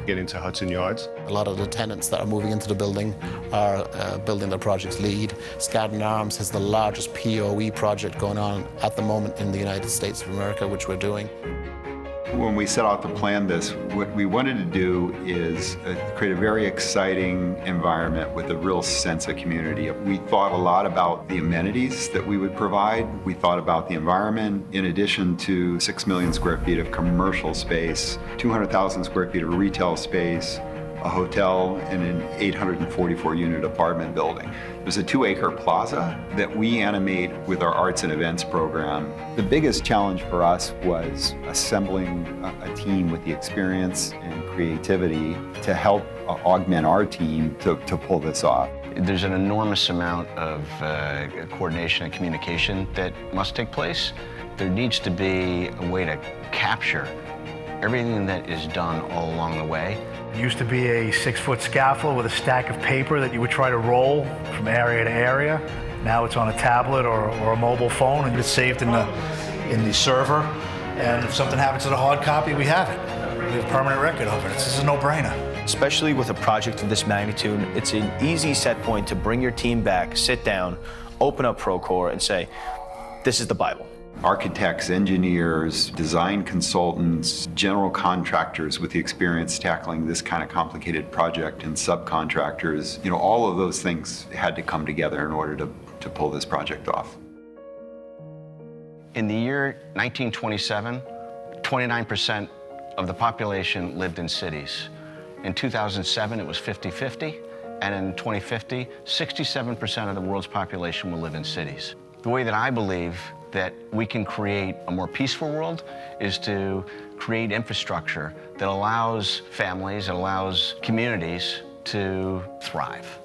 get into Hudson Yards. A lot of the tenants that are moving into the building are building their projects lead. Skadden Arms has the largest POE project going on at the moment in the United States of America, which we're doing. When we set out to plan this, what we wanted to do is create a very exciting environment with a real sense of community. We thought a lot about the amenities that we would provide. We thought about the environment, in addition to 6 million square feet of commercial space, 200,000 square feet of retail space, a hotel, and an 844-unit apartment building. There's a 2-acre plaza that we animate with our arts and events program. The biggest challenge for us was assembling a team with the experience and creativity to help augment our team to pull this off. There's an enormous amount of coordination and communication that must take place. There needs to be a way to capture everything that is done all along the way. It used to be a 6-foot scaffold with a stack of paper that you would try to roll from area to area. Now it's on a tablet or a mobile phone, and it's saved in the server. And if something happens to the hard copy, we have it. We have permanent record of it. This is a no-brainer. Especially with a project of this magnitude, it's an easy set point to bring your team back, sit down, open up Procore, and say, this is the Bible. Architects, engineers, design consultants, general contractors with the experience tackling this kind of complicated project, and subcontractors, all of those things had to come together in order to pull this project off. In the year 1927, 29% of the population lived in cities. In 2007, it was 50-50, and in 2050, 67% of the world's population will live in cities. The way that I believe that we can create a more peaceful world is to create infrastructure that allows families, that allows communities to thrive.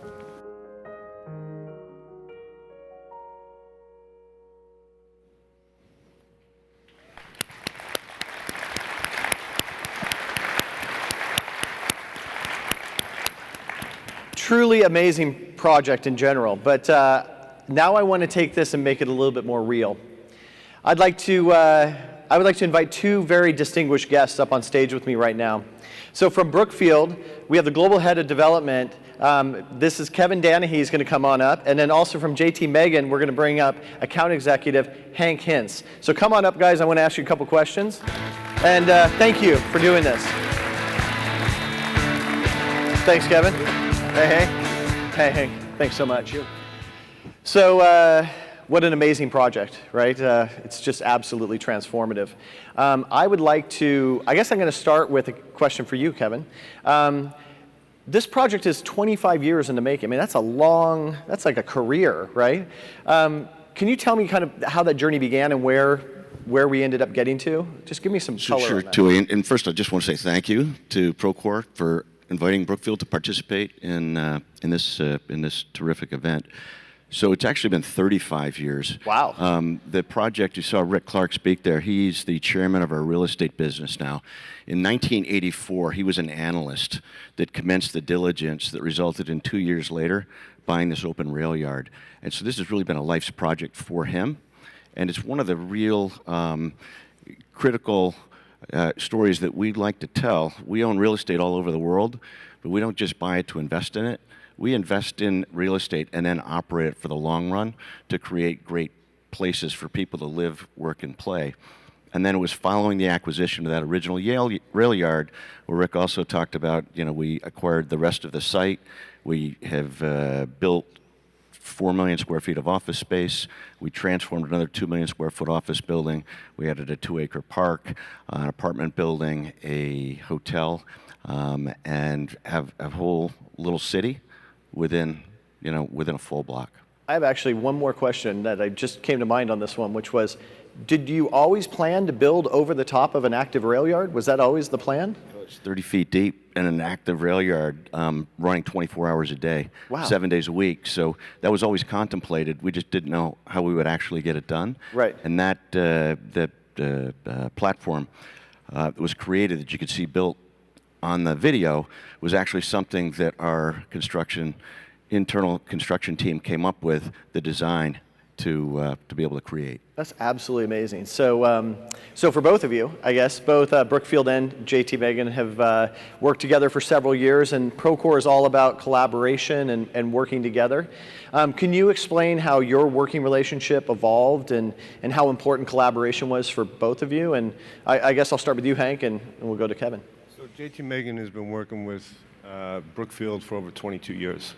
Truly amazing project in general, but now I want to take this and make it a little bit more real. I would like to invite two very distinguished guests up on stage with me right now. So from Brookfield, we have the Global Head of Development. This is Kevin Danahy. He's going to come on up. And then also from JT Megan, we're going to bring up Account Executive Hank Hintz. So come on up, guys. I want to ask you a couple questions. And thank you for doing this. Thanks, Kevin. Hey, Hank. Thanks so much. So what an amazing project, right? It's just absolutely transformative. I guess I'm going to start with a question for you, Kevin. This project is 25 years in the making. I mean, that's like a career, right? Can you tell me kind of how that journey began and where we ended up getting to? Just give me some color on that. Sure, Tooey. And first, I just want to say thank you to Procore for inviting Brookfield to participate in this terrific event. So it's actually been 35 years. Wow. The project, you saw Rick Clark speak there, he's the chairman of our real estate business now. In 1984, he was an analyst that commenced the diligence that resulted in 2 years later buying this open rail yard. And so this has really been a life's project for him. And it's one of the real critical stories that we'd like to tell. We own real estate all over the world, but we don't just buy it to invest in it. We invest in real estate and then operate it for the long run to create great places for people to live, work, and play. And then it was following the acquisition of that original Yale rail yard, where Rick also talked about, we acquired the rest of the site. We have built 4 million square feet of office space. We transformed another 2 million square foot office building. We added a 2-acre park, an apartment building, a hotel, and have a whole little city within a full block. I have actually one more question that I just came to mind on this one, which was, did you always plan to build over the top of an active rail yard? Was that always the plan? It's 30 feet deep in an active rail yard, running 24 hours a day, Wow. 7 days a week. So that was always contemplated. We just didn't know how we would actually get it done. Right. And that the platform that was created that you could see built on the video was actually something that our internal construction team came up with the design to be able to create. That's absolutely amazing. So, so for both of you, I guess, both Brookfield and JT Megan have worked together for several years, and Procore is all about collaboration and working together. Can you explain how your working relationship evolved and how important collaboration was for both of you? And I guess I'll start with you, Hank, and we'll go to Kevin. So JT Megan has been working with Brookfield for over 22 years.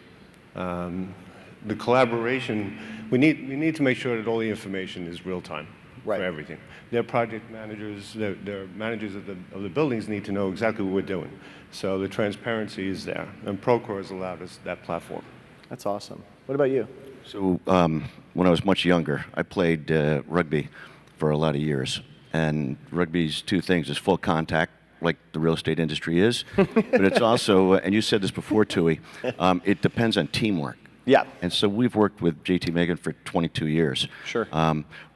The collaboration, we need to make sure that all the information is real time for everything. Their project managers, their managers of the buildings need to know exactly what we're doing. So the transparency is there, and Procore has allowed us that platform. That's awesome. What about you? So when I was much younger, I played rugby for a lot of years. And rugby's two things: it's full contact, like the real estate industry is, but it's also, and you said this before, Tooey, it depends on teamwork. Yeah. And so we've worked with JT Megan for 22 years. Sure.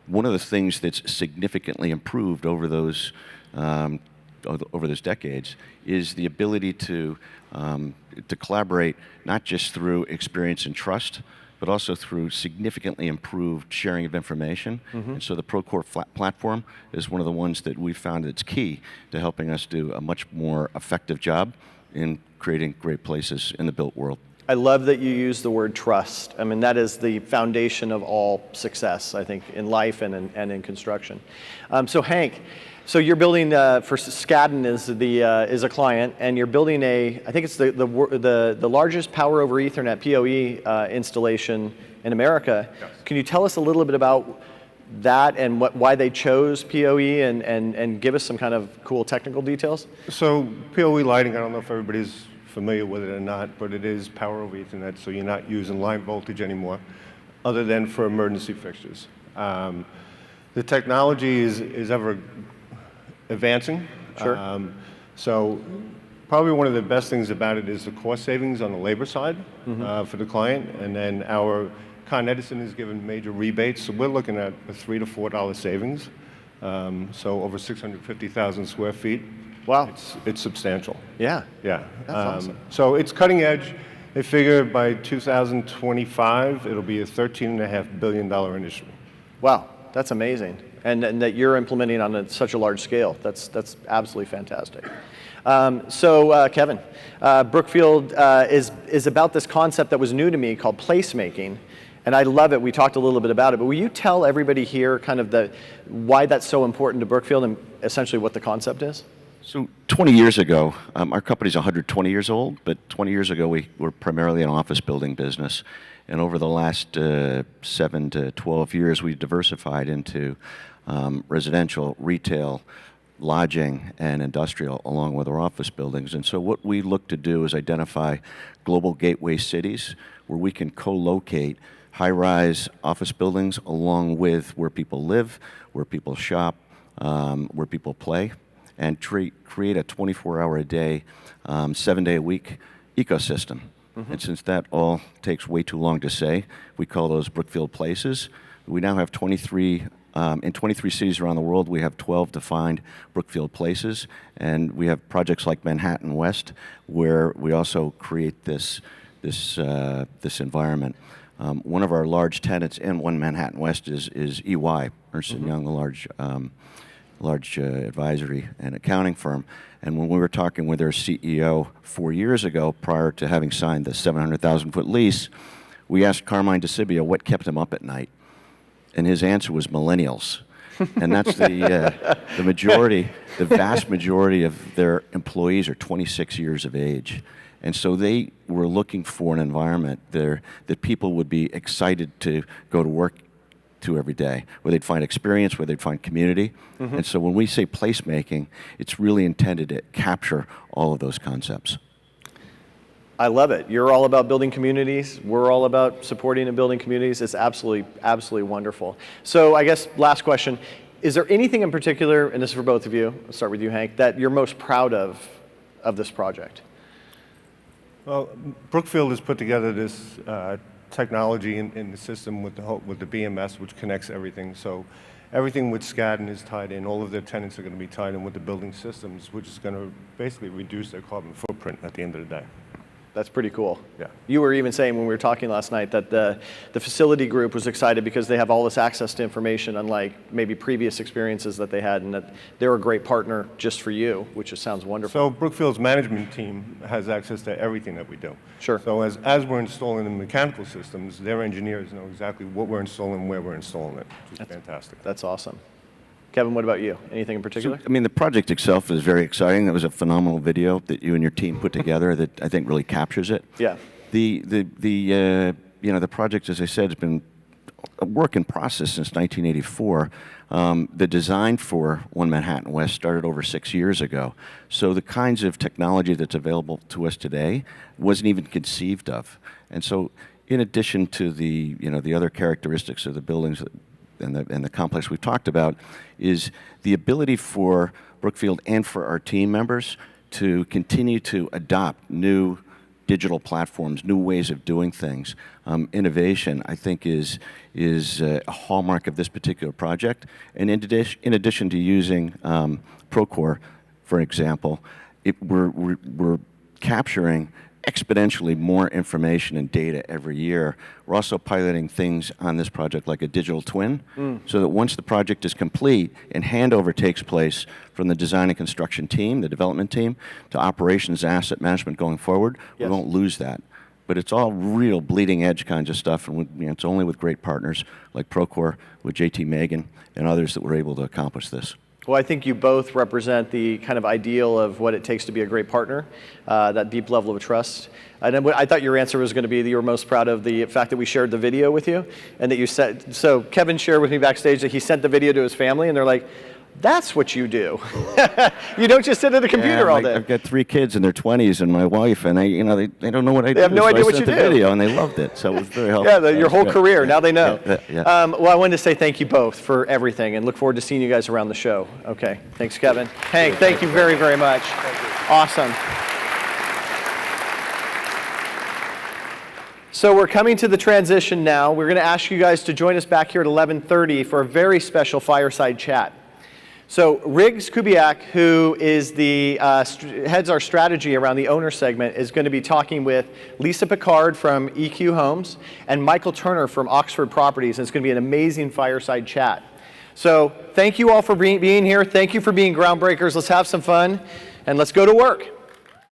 One of the things that's significantly improved over those over those decades is the ability to collaborate not just through experience and trust, but also through significantly improved sharing of information. And so the Procore platform is one of the ones that we found that's key to helping us do a much more effective job in creating great places in the built world. I love that you use the word trust. I mean, that is the foundation of all success, I think, in life and in construction. So Hank, so you're building for Skadden is a client, and you're building I think it's the largest power over Ethernet PoE installation in America. Yes. Can you tell us a little bit about that and why they chose PoE and give us some kind of cool technical details? So PoE lighting, I don't know if everybody's familiar with it or not, but it is power over Ethernet, so you're not using line voltage anymore, other than for emergency fixtures. The technology is ever advancing. Sure. So probably one of the best things about it is the cost savings on the labor side for the client, and then our Con Edison is given major rebates, so we're looking at a $3 to $4 savings. So over 650,000 square feet. Wow. It's substantial. Yeah. Yeah. That's awesome. So it's cutting edge. They figure by 2025, it'll be a $13.5 billion industry. Wow, that's amazing. And that you're implementing on such a large scale. That's absolutely fantastic. So Kevin, Brookfield is about this concept that was new to me called placemaking. And I love it. We talked a little bit about it, but will you tell everybody here kind of why that's so important to Brookfield and essentially what the concept is? So 20 years ago, our company's 120 years old, but 20 years ago we were primarily an office building business. And over the last 7 to 12 years, we've diversified into residential, retail, lodging, and industrial, along with our office buildings. And so what we look to do is identify global gateway cities where we can co-locate high-rise office buildings along with where people live, where people shop, where people play, and create a 24-hour-a-day, 7-day-a-week ecosystem. And since that all takes way too long to say, we call those Brookfield Places. We now have 23, in 23 cities around the world, we have 12 defined Brookfield Places, and we have projects like Manhattan West, where we also create this environment. One of our large tenants in One Manhattan West is EY, Ernst & Young, a large advisory and accounting firm. And when we were talking with their CEO 4 years ago, prior to having signed the 700,000-foot lease, we asked Carmine DeCibio what kept him up at night. And his answer was millennials. And that's the majority, the vast majority of their employees are 26 years of age. And so they were looking for an environment there that people would be excited to go to work to every day, where they'd find experience, where they'd find community. And so when we say placemaking, it's really intended to capture all of those concepts. I love it. You're all about building communities. We're all about supporting and building communities. It's absolutely wonderful. So I guess last question, is there anything in particular, and this is for both of you, I'll start with you, Hank, that you're most proud of this project? Well, Brookfield has put together this technology in the system with the BMS, which connects everything. So everything with Skadden is tied in. All of their tenants are going to be tied in with the building systems, which is going to basically reduce their carbon footprint at the end of the day. That's pretty cool. Yeah. You were even saying when we were talking last night that the facility group was excited because they have all this access to information, unlike maybe previous experiences that they had, and that they're a great partner just for you, which just sounds wonderful. So Brookfield's management team has access to everything that we do. Sure. So as we're installing the mechanical systems, their engineers know exactly what we're installing, where we're installing it, which is fantastic. That's awesome. Kevin, what about you? Anything in particular? So, I mean, the project itself is very exciting. It was a phenomenal video that you and your team put together that I think really captures it. Yeah. The project, as I said, has been a work in process since 1984. The design for One Manhattan West started over 6 years ago. So the kinds of technology that's available to us today wasn't even conceived of. And so in addition to the other characteristics of the buildings and the complex we've talked about, is the ability for Brookfield and for our team members to continue to adopt new digital platforms, new ways of doing things. Innovation, I think, is a hallmark of this particular project. And in addition to using Procore for example, we're capturing exponentially more information and data every year. We're also piloting things on this project like a digital twin, so that once the project is complete and handover takes place from the design and construction team, the development team, to operations asset management going forward, we won't lose that. But it's all real bleeding edge kinds of stuff, and it's only with great partners like Procore, with JT Megan, and others that we're able to accomplish this. Well, I think you both represent the kind of ideal of what it takes to be a great partner, that deep level of trust. And I thought your answer was going to be that you were most proud of the fact that we shared the video with you, and that you said, so Kevin shared with me backstage that he sent the video to his family, and they're like, that's what you do. You don't just sit at a computer all day. I've got 3 kids in their 20s and my wife, and they don't know what I do. They have no idea what you do. Video, and they loved it, so it was very helpful. Yeah, your whole career, now they know. Yeah. Well, I wanted to say thank you both for everything, and look forward to seeing you guys around the show. Okay, thanks, Kevin. Hank, thank you very, very much. Awesome. So we're coming to the transition now. We're going to ask you guys to join us back here at 11:30 for a very special fireside chat. So Riggs Kubiak, who is the heads our strategy around the owner segment, is going to be talking with Lisa Picard from EQ Homes and Michael Turner from Oxford Properties. And it's going to be an amazing fireside chat. So thank you all for being here. Thank you for being groundbreakers. Let's have some fun, and let's go to work.